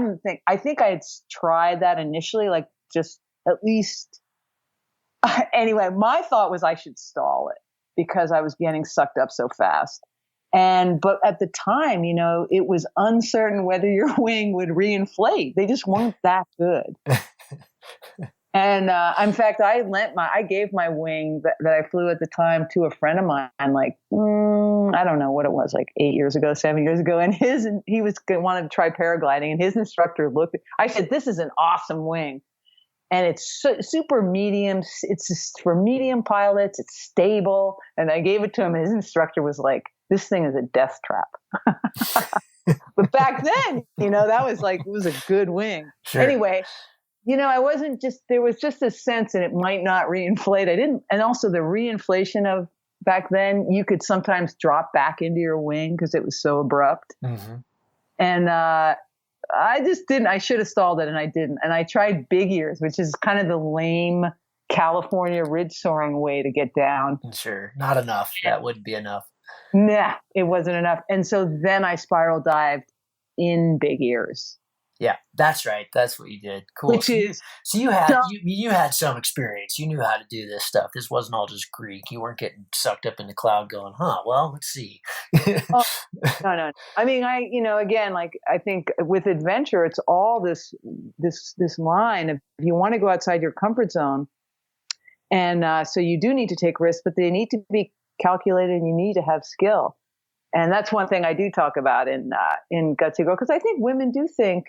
think I had tried that initially, like just at least. Anyway, my thought was I should stall it because I was getting sucked up so fast. But at the time, it was uncertain whether your wing would reinflate. They just weren't that good. And in fact, I gave my wing that I flew at the time to a friend of mine, like, I don't know what it was, like 7 years ago. And he wanted to try paragliding, and his instructor I said, this is an awesome wing. And it's super medium. It's just for medium pilots. It's stable. And I gave it to him. And his instructor was like, this thing is a death trap. But back then, that was like, it was a good wing. Sure. Anyway, there was just a sense that it might not reinflate. And also the reinflation of back then, you could sometimes drop back into your wing because it was so abrupt. Mm-hmm. And, I just didn't. I should have stalled it, and I didn't. And I tried big ears, which is kind of the lame California ridge soaring way to get down. Sure. Not enough. That wouldn't be enough. Nah, it wasn't enough. And so then I spiral dived in big ears. Yeah, that's right. That's what you did. Cool. Which is so you had some experience. You knew how to do this stuff. This wasn't all just Greek. You weren't getting sucked up in the cloud going, well, let's see. No. I mean, again, like I think with adventure, it's all this line of if you want to go outside your comfort zone, and so you do need to take risks, but they need to be calculated, and you need to have skill. And that's one thing I do talk about in Gutsy Girl, because I think women do think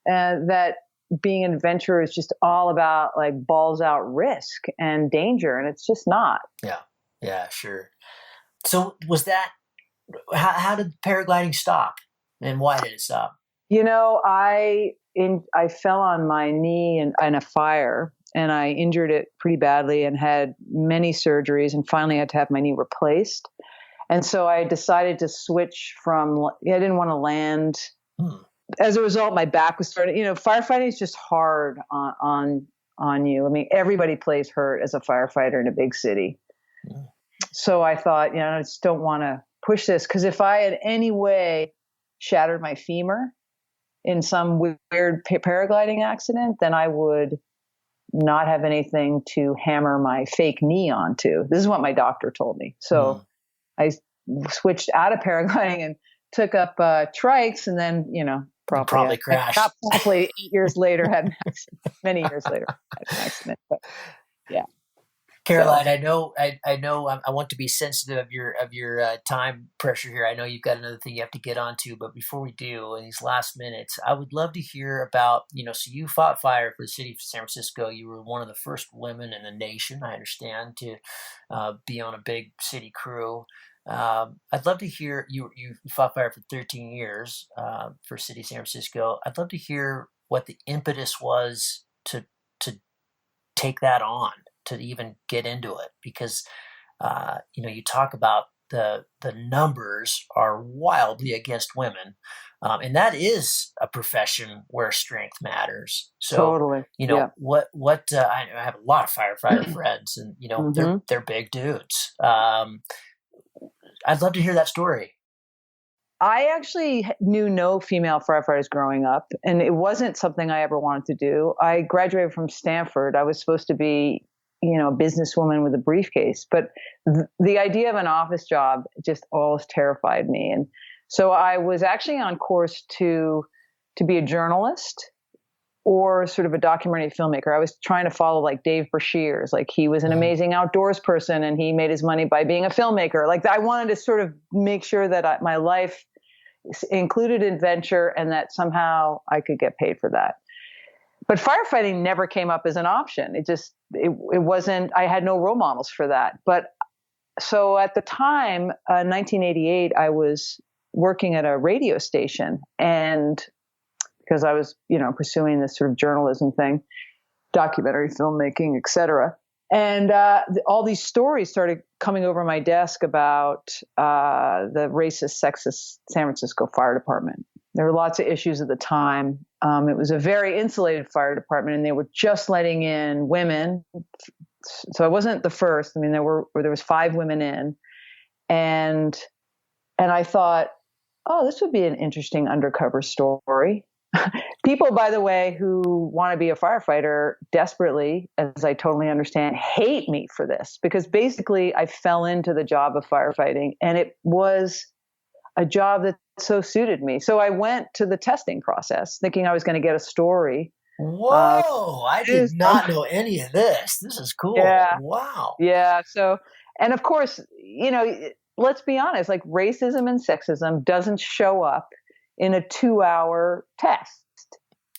that being an adventurer is just all about like balls out risk and danger, and it's just not. Yeah, sure. So was that, how did paragliding stop, and why did it stop? I fell on my knee in a fire, and I injured it pretty badly and had many surgeries, and finally had to have my knee replaced. And so I decided to switch from. I didn't want to land. As a result, my back was starting. Firefighting is just hard on you. I mean, everybody plays hurt as a firefighter in a big city. So I thought, I just don't want to push this, because if I had any way shattered my femur in some weird paragliding accident, then I would not have anything to hammer my fake knee onto. This is what my doctor told me. So I switched out of paragliding and took up trikes, and then, probably crashed. Probably 8 years later, had an accident. Many years later, had an accident. But yeah. Caroline, so. I know. I want to be sensitive of your time pressure here. I know you've got another thing you have to get onto, but before we do, in these last minutes, I would love to hear about, so you fought fire for the city of San Francisco. You were one of the first women in the nation, I understand, to be on a big city crew. I'd love to hear, you fought fire for 13 years for city of San Francisco. I'd love to hear what the impetus was to take that on, to even get into it, because you talk about the numbers are wildly against women, and that is a profession where strength matters. So totally, what I have a lot of firefighter friends, and they're big dudes. I'd love to hear that story. I actually knew no female firefighters growing up, and it wasn't something I ever wanted to do. I graduated from Stanford. I was supposed to be, a businesswoman with a briefcase, but the idea of an office job just always terrified me. And so I was actually on course to be a journalist or sort of a documentary filmmaker. I was trying to follow like Dave Brashears, like he was an amazing outdoors person and he made his money by being a filmmaker. Like I wanted to sort of make sure that my life included adventure and that somehow I could get paid for that. But firefighting never came up as an option. It wasn't, I had no role models for that. But so at the time, 1988, I was working at a radio station, and because I was, pursuing this sort of journalism thing, documentary filmmaking, et cetera. And all these stories started coming over my desk about the racist, sexist San Francisco Fire Department. There were lots of issues at the time. It was a very insulated fire department, and they were just letting in women. So I wasn't the first. I mean, there was 5 women in, and I thought, oh, this would be an interesting undercover story. People, by the way, who want to be a firefighter desperately, as I totally understand, hate me for this, because basically I fell into the job of firefighting, and it was a job that so suited me. So I went to the testing process thinking I was going to get a story. Whoa, I did not know any of this. This is cool. Yeah. Wow. Yeah. So, and of course, let's be honest, like racism and sexism doesn't show up in a 2-hour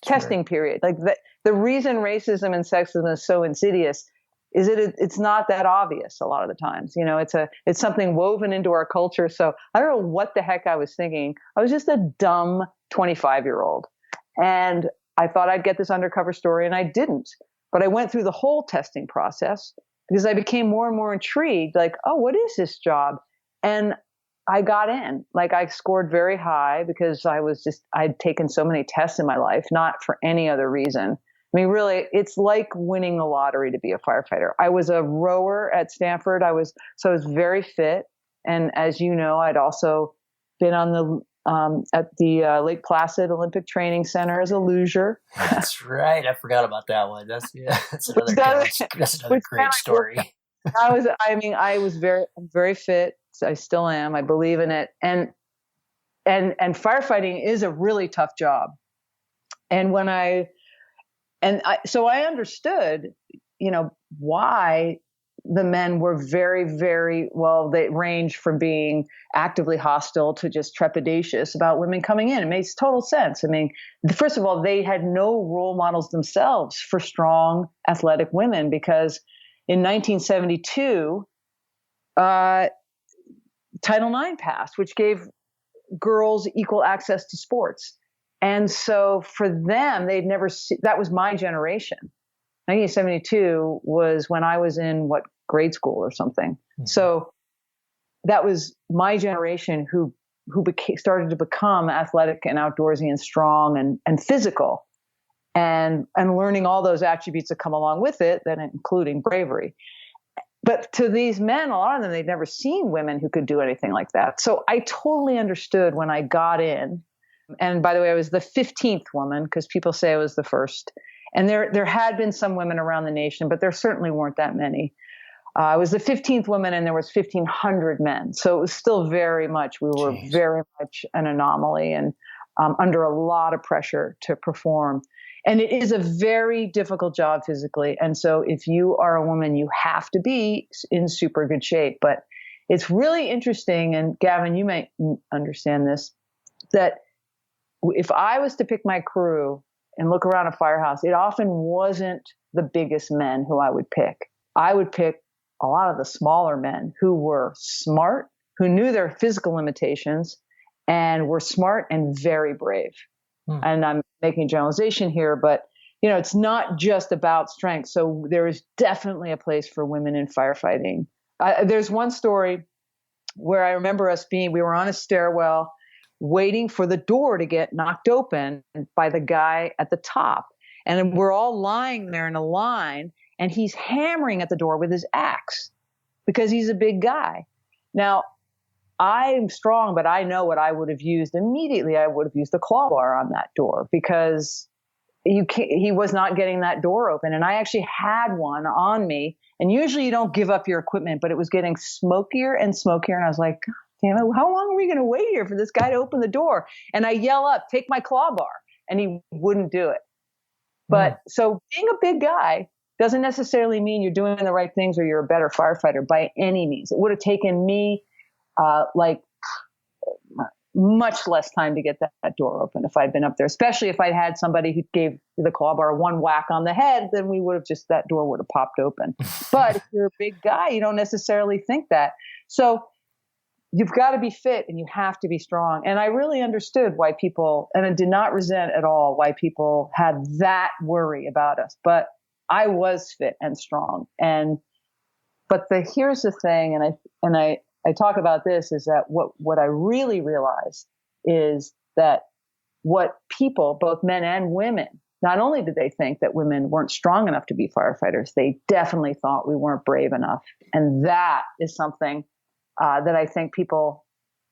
testing period. Like the reason racism and sexism is so insidious is it's not that obvious a lot of the times. It's something woven into our culture. So I don't know what the heck I was thinking. I was just a dumb 25-year-old. And I thought I'd get this undercover story, and I didn't. But I went through the whole testing process because I became more and more intrigued, like, oh, what is this job? And I got in. Like I scored very high because I'd taken so many tests in my life, not for any other reason. I mean, really, it's like winning the lottery to be a firefighter. I was a rower at Stanford. I was very fit. And as you know, I'd also been on at the Lake Placid Olympic Training Center as a luger. That's right. I forgot about that one. That's another great story. I was very fit. I still am. I believe in it. And firefighting is a really tough job. And so I understood, why the men were very, very, well, they ranged from being actively hostile to just trepidatious about women coming in. It makes total sense. I mean, first of all, they had no role models themselves for strong, athletic women, because in 1972, Title IX passed, which gave girls equal access to sports. And so for them, they'd never seen, that was my generation. 1972 was when I was in grade school or something. Mm-hmm. So that was my generation who started to become athletic and outdoorsy and strong and physical, and learning all those attributes that come along with it, then including bravery. But to these men, a lot of them, they'd never seen women who could do anything like that. So I totally understood when I got in. And by the way, I was the 15th woman, because people say I was the first. And there had been some women around the nation, but there certainly weren't that many. I was the 15th woman, and there was 1,500 men. So it was still very much, we were very much an anomaly, and under a lot of pressure to perform. And it is a very difficult job physically. And so if you are a woman, you have to be in super good shape. But it's really interesting, and Gavin, you might understand this, that if I was to pick my crew and look around a firehouse, it often wasn't the biggest men who I would pick. I would pick a lot of the smaller men who were smart, who knew their physical limitations, and were smart and very brave. And I'm making a generalization here, but it's not just about strength. So there is definitely a place for women in firefighting. There's one story where I remember we were on a stairwell waiting for the door to get knocked open by the guy at the top. And we're all lying there in a line, and he's hammering at the door with his axe because he's a big guy. Now, I'm strong, but I know what I would have used immediately. I would have used the claw bar on that door, because he was not getting that door open. And I actually had one on me. And usually you don't give up your equipment, but it was getting smokier and smokier. And I was like, God damn it, how long are we going to wait here for this guy to open the door? And I yell up, take my claw bar. And he wouldn't do it. But so being a big guy doesn't necessarily mean you're doing the right things or you're a better firefighter by any means. It would have taken me much less time to get that door open if I'd been up there, especially if I'd had somebody who gave the claw bar one whack on the head, then that door would have popped open. But if you're a big guy, you don't necessarily think that. So you've got to be fit and you have to be strong. And I really understood why people, and I did not resent at all why people had that worry about us, but I was fit and strong. But here's the thing, and I talk about this, is that what I really realized is that what people, both men and women, not only did they think that women weren't strong enough to be firefighters, they definitely thought we weren't brave enough. And that is something that I think people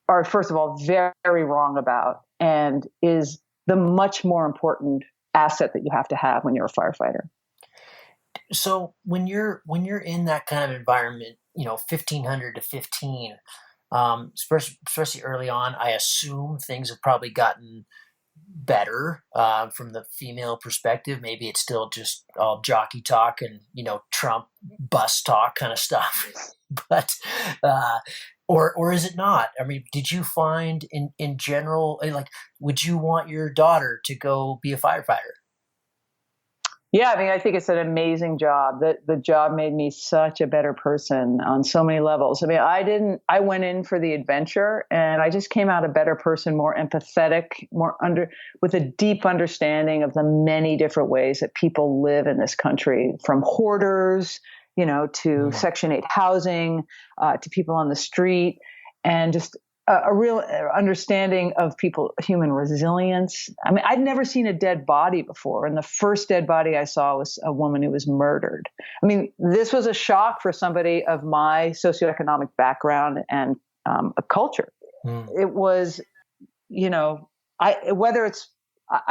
are, first of all, very, very wrong about, and is the much more important asset that you have to have when you're a firefighter. So when you're in that kind of environment, 1,500 to 15, especially early on, I assume things have probably gotten better from the female perspective. Maybe it's still just all jockey talk and Trump bus talk kind of stuff, but or is it not? I mean, did you find in general, like, would you want your daughter to go be a firefighter? Yeah, I mean, I think it's an amazing job. The job made me such a better person on so many levels. I mean, I went in for the adventure, and I just came out a better person, more empathetic, with a deep understanding of the many different ways that people live in this country, from hoarders, to Section 8 housing, to people on the street, and just a real understanding of human resilience. I mean, I'd never seen a dead body before. And the first dead body I saw was a woman who was murdered. I mean, this was a shock for somebody of my socioeconomic background and a culture. It was, I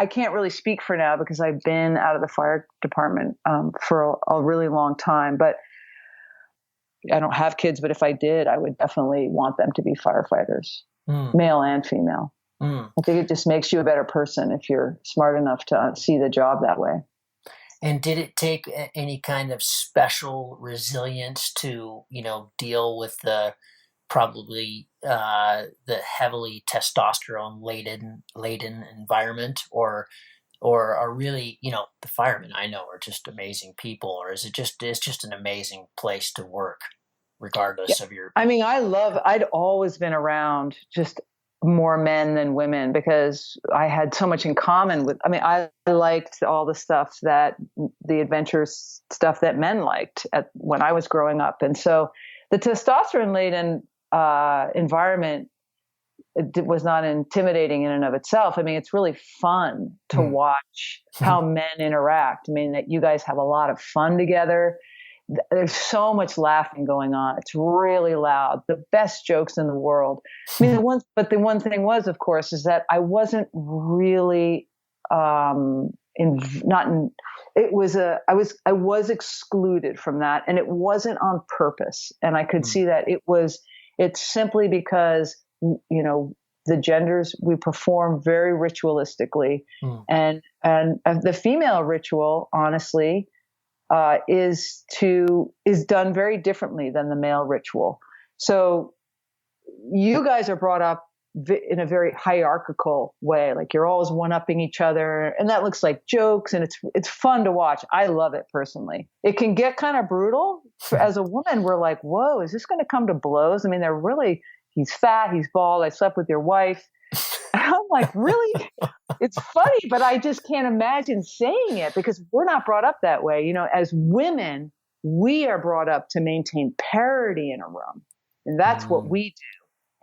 can't really speak for now because I've been out of the fire department for a really long time, but I don't have kids, but if I did, I would definitely want them to be firefighters, male and female. I think it just makes you a better person if you're smart enough to see the job that way. And did it take any kind of special resilience to, deal with probably the heavily testosterone laden environment, or are really, the firemen I know are just amazing people, or is it's just an amazing place to work Yeah. regardless of your. I mean, I'd always been around just more men than women because I had so much in common with, I mean, I liked all the stuff the adventurous stuff that men liked when I was growing up. And so the testosterone laden environment was not intimidating in and of itself. I mean, it's really fun to watch how men interact. I mean, that you guys have a lot of fun together. There's so much laughing going on. It's really loud. The best jokes in the world. I mean, the one thing was, of course, is that I wasn't really I was excluded from that, and it wasn't on purpose. And I could see that it's simply because, the genders, we perform very ritualistically, and the female ritual, honestly, is done very differently than the male ritual. So you guys are brought up in a very hierarchical way, like you're always one-upping each other, and that looks like jokes, and it's fun to watch. I love it personally. It can get kind of brutal. As a woman, we're like, whoa, is this going to come to blows? I mean, he's fat, he's bald, I slept with your wife. And I'm like, really? It's funny, but I just can't imagine saying it because we're not brought up that way. As women, we are brought up to maintain parity in a room, and that's what we do.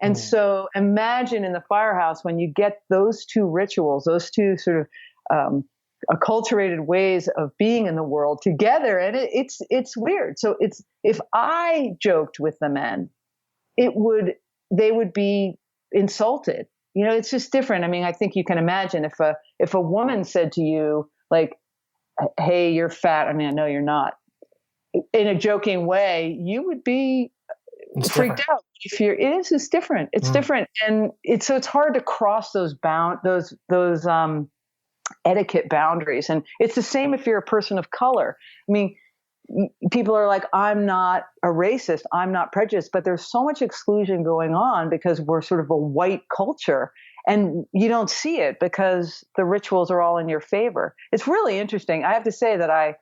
And so imagine in the firehouse when you get those two rituals, those two sort of acculturated ways of being in the world together, and it's weird. So if I joked with the men, they would be insulted. It's just different. I mean, I think you can imagine if a woman said to you, like, hey, you're fat. I mean, I know you're not, in a joking way, you would be freaked out. It's different. It's different. And it's hard to cross those etiquette boundaries. And it's the same if you're a person of color. I mean, people are like, I'm not a racist, I'm not prejudiced, but there's so much exclusion going on because we're sort of a white culture, and you don't see it because the rituals are all in your favor. It's really interesting. I have to say that I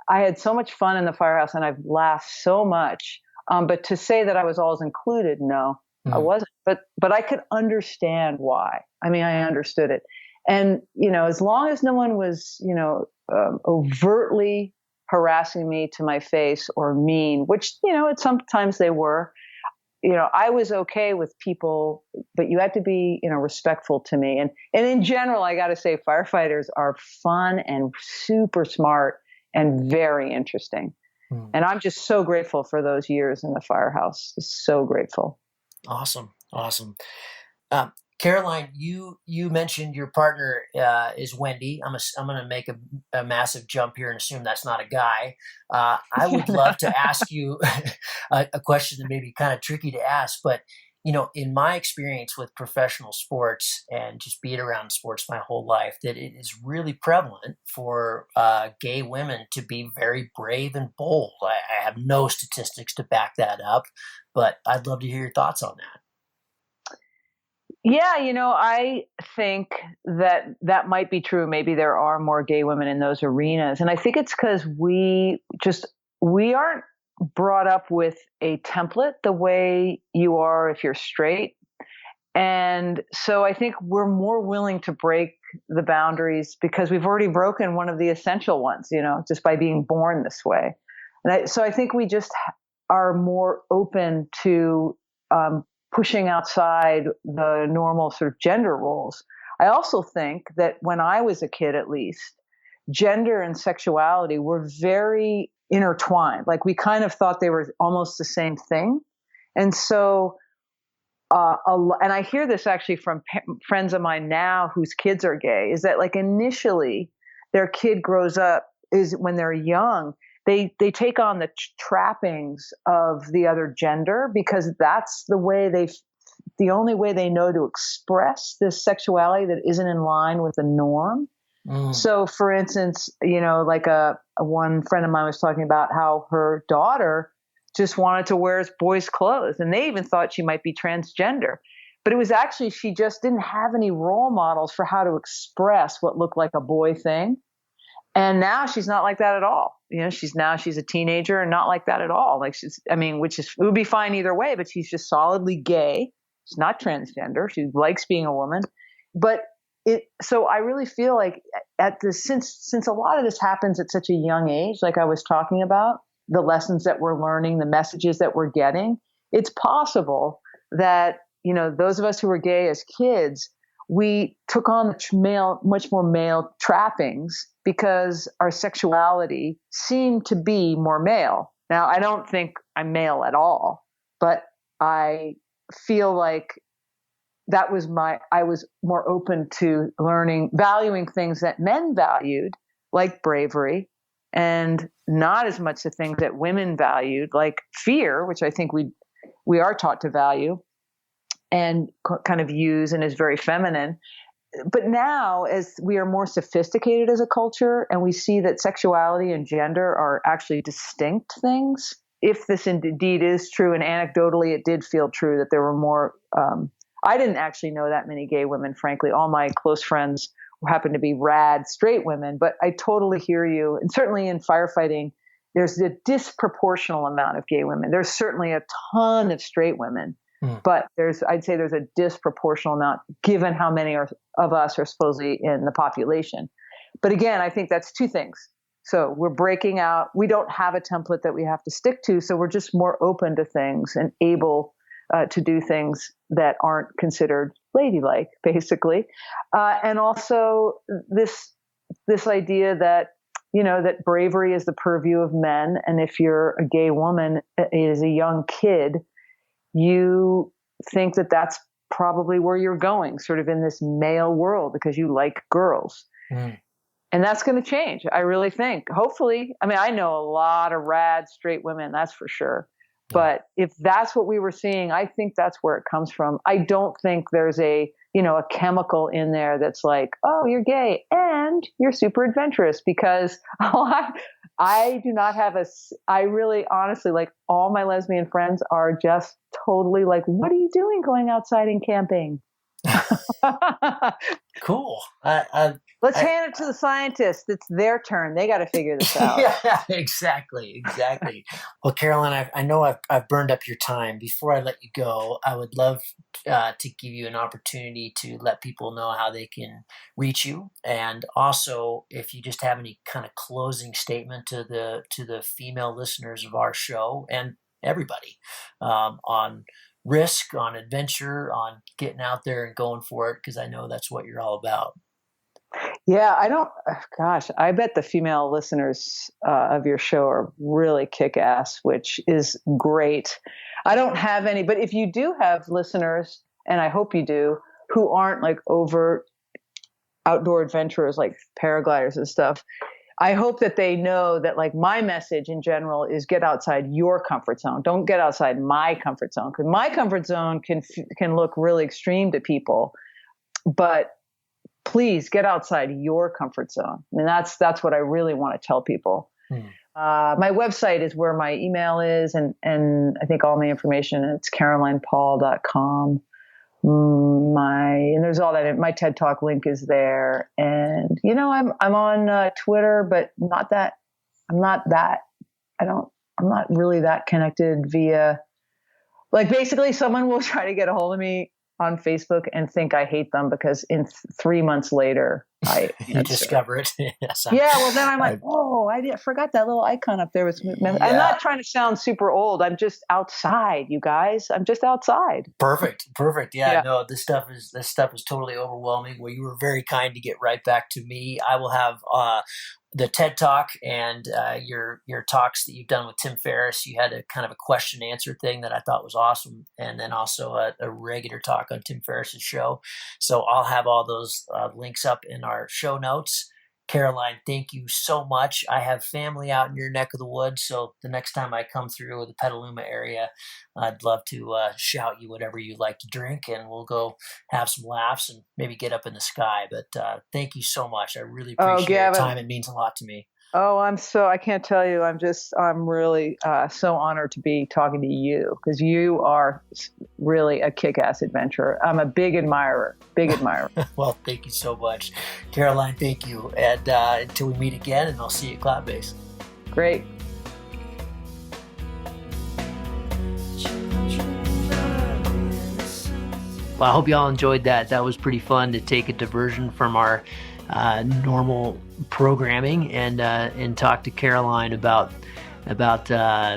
had so much fun in the firehouse, and I've laughed so much. But to say that I was always included, no, I wasn't. But I could understand why. I mean, I understood it, and as long as no one was, overtly harassing me to my face or mean, which, sometimes they were, I was okay with people, but you had to be, respectful to me. And in general, I got to say, firefighters are fun and super smart and very interesting. And I'm just so grateful for those years in the firehouse. Just so grateful. Awesome. Caroline, you mentioned your partner is Wendy. I'm going to make a massive jump here and assume that's not a guy. I would love to ask you a question that may be kind of tricky to ask, but in my experience with professional sports and just being around sports my whole life, that it is really prevalent for gay women to be very brave and bold. I have no statistics to back that up, but I'd love to hear your thoughts on that. Yeah, I think that might be true. Maybe there are more gay women in those arenas. And I think it's because we aren't brought up with a template the way you are if you're straight. And so I think we're more willing to break the boundaries because we've already broken one of the essential ones, just by being born this way. And so I think we just are more open to pushing outside the normal sort of gender roles. I also think that when I was a kid, at least, gender and sexuality were very intertwined. Like we kind of thought they were almost the same thing. And so, and I hear this actually from friends of mine now whose kids are gay, is that like initially their kid grows up is when they're young, they take on the trappings of the other gender because that's the only way they know to express this sexuality that isn't in line with the norm. Mm. So, for instance, like a one friend of mine was talking about how her daughter just wanted to wear boys' clothes, and they even thought she might be transgender. But it was actually she just didn't have any role models for how to express what looked like a boy thing. And now she's not like that at all. She's a teenager and not like that at all. Like it would be fine either way, but she's just solidly gay. She's not transgender. She likes being a woman. But so I really feel like since a lot of this happens at such a young age, like I was talking about, the lessons that we're learning, the messages that we're getting, it's possible that, those of us who were gay as kids, we took on much more male trappings because our sexuality seemed to be more male. Now, I don't think I'm male at all, but I feel like I was more open to valuing things that men valued, like bravery, and not as much the things that women valued, like fear, which I think we are taught to value and kind of use and is very feminine. But now, as we are more sophisticated as a culture and we see that sexuality and gender are actually distinct things, if this indeed is true, and anecdotally it did feel true that there were more, I didn't actually know that many gay women, frankly. All my close friends happen to be rad straight women, but I totally hear you. And certainly in firefighting, there's a disproportional amount of gay women. There's certainly a ton of straight women. But I'd say there's a disproportional amount given how many of us are supposedly in the population. But again, I think that's two things. So we're breaking out. We don't have a template that we have to stick to. So we're just more open to things and able to do things that aren't considered ladylike, basically. And also this idea that, that bravery is the purview of men. And if you're a gay woman as a young kid, you think that that's probably where you're going, sort of in this male world because you like girls. Mm. And that's going to change. I really think, hopefully. I mean, I know a lot of rad straight women, that's for sure. But if that's what we were seeing, I think that's where it comes from. I don't think there's a chemical in there that's like, oh, you're gay and you're super adventurous, because I do not have I really honestly, like, all my lesbian friends are just totally like, what are you doing going outside and camping? Cool. Let's hand it to the scientists. It's their turn. They got to figure this out. Yeah, exactly. Well, Caroline, I know I've burned up your time. Before I let you go, I would love to give you an opportunity to let people know how they can reach you, and also if you just have any kind of closing statement to the female listeners of our show and everybody on risk, on adventure, on getting out there and going for it, because I know that's what you're all about. Yeah, I bet the female listeners of your show are really kick-ass, which is great. I don't have any, but if you do have listeners, and I hope you do, who aren't like overt outdoor adventurers like paragliders and stuff, I hope that they know that, like, my message in general is get outside your comfort zone. Don't get outside my comfort zone, because my comfort zone can look really extreme to people, but please get outside your comfort zone. I mean, that's what I really want to tell people. My website is where my email is, and I think all my information, it's carolinepaul.com. And there's all that. My TED Talk link is there, and I'm on Twitter, but I'm not really that connected via, like, basically someone will try to get a hold of me on Facebook and think I hate them because in 3 months later you discover it. Yes, yeah, well then I'm like, I forgot that little icon up there. I'm not trying to sound super old. I'm just outside, you guys. I'm just outside. Perfect. Yeah, no, this stuff is totally overwhelming. Well, you were very kind to get right back to me. I will have the TED Talk and your talks that you've done with Tim Ferriss. You had a kind of a question and answer thing that I thought was awesome, and then also a regular talk on Tim Ferriss's show. So I'll have all those links up in our show notes. Caroline, thank you so much. I have family out in your neck of the woods, so the next time I come through the Petaluma area, I'd love to shout you whatever you like to drink, and we'll go have some laughs and maybe get up in the sky. But thank you so much. I really appreciate your Gavin. time. It means a lot to me. I can't tell you, I'm really so honored to be talking to you, because you are really a kick-ass adventurer. I'm a big admirer. Well, thank you so much. Caroline, thank you. And until we meet again, and I'll see you at Cloud Base. Great. Well, I hope you all enjoyed that. That was pretty fun to take a diversion from our normal programming and talk to Caroline about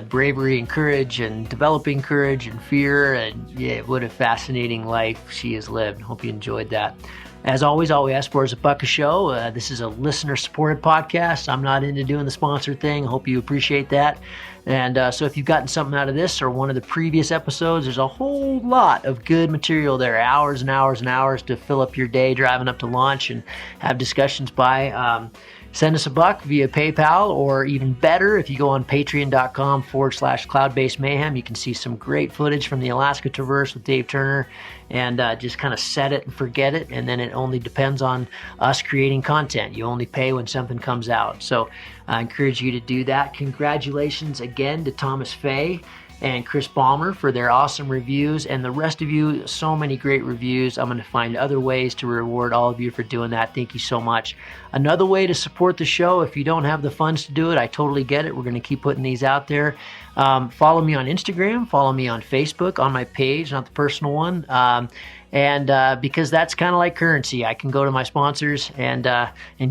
bravery and courage and developing courage and fear, and yeah, what a fascinating life she has lived. Hope you enjoyed that. As always, all we ask for is $1 a show. This is a listener-supported podcast. I'm not into doing the sponsor thing. Hope you appreciate that. And so if you've gotten something out of this or one of the previous episodes, there's a whole lot of good material there, hours and hours and hours to fill up your day driving up to launch and have discussions by. Send us $1 via PayPal, or even better, if you go on patreon.com/cloud-based mayhem, you can see some great footage from the Alaska Traverse with Dave Turner, and just kind of set it and forget it. And then it only depends on us creating content. You only pay when something comes out. So I encourage you to do that. Congratulations again to Thomas Fay and Chris Ballmer for their awesome reviews, and the rest of you, so many great reviews. I'm going to find other ways to reward all of you for doing that. Thank you so much. Another way to support the show, if you don't have the funds to do it, I totally get it. We're going to keep putting these out there. Follow me on Instagram, follow me on Facebook, on my page, not the personal one. And because that's kind of like currency, I can go to my sponsors and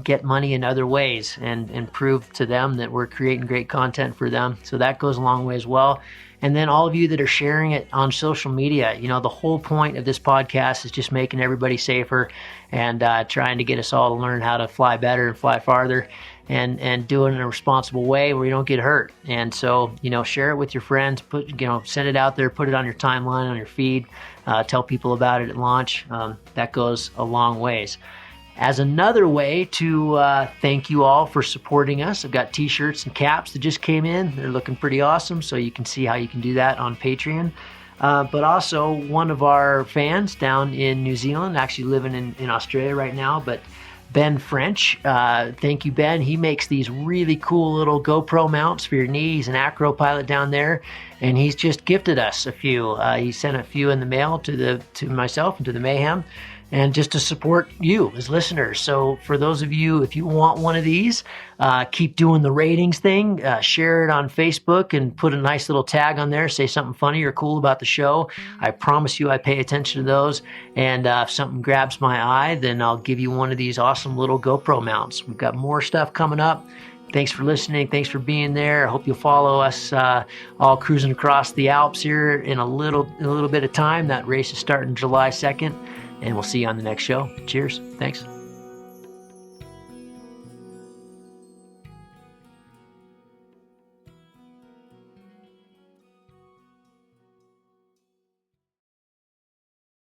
get money in other ways and prove to them that we're creating great content for them. So that goes a long way as well. And then all of you that are sharing it on social media, the whole point of this podcast is just making everybody safer and trying to get us all to learn how to fly better and fly farther, and do it in a responsible way where you don't get hurt. And so, share it with your friends, send it out there, put it on your timeline, on your feed, tell people about it at launch. That goes a long ways. As another way to thank you all for supporting us, I've got t-shirts and caps that just came in. They're looking pretty awesome, so you can see how you can do that on Patreon. But also, one of our fans down in New Zealand, actually living in Australia right now, but Ben French, thank you, Ben. He makes these really cool little GoPro mounts for your knee. He's an acro pilot down there, and he's just gifted us a few. He sent a few in the mail to myself and to the Mayhem, and just to support you as listeners. So for those of you, if you want one of these, keep doing the ratings thing, share it on Facebook and put a nice little tag on there, say something funny or cool about the show. I promise you I pay attention to those, and if something grabs my eye, then I'll give you one of these awesome little GoPro mounts. We've got more stuff coming up. Thanks for listening. Thanks for being there. I hope you'll follow us all cruising across the Alps here in a little bit of time. That race is starting July 2nd. And we'll see you on the next show. Cheers. Thanks.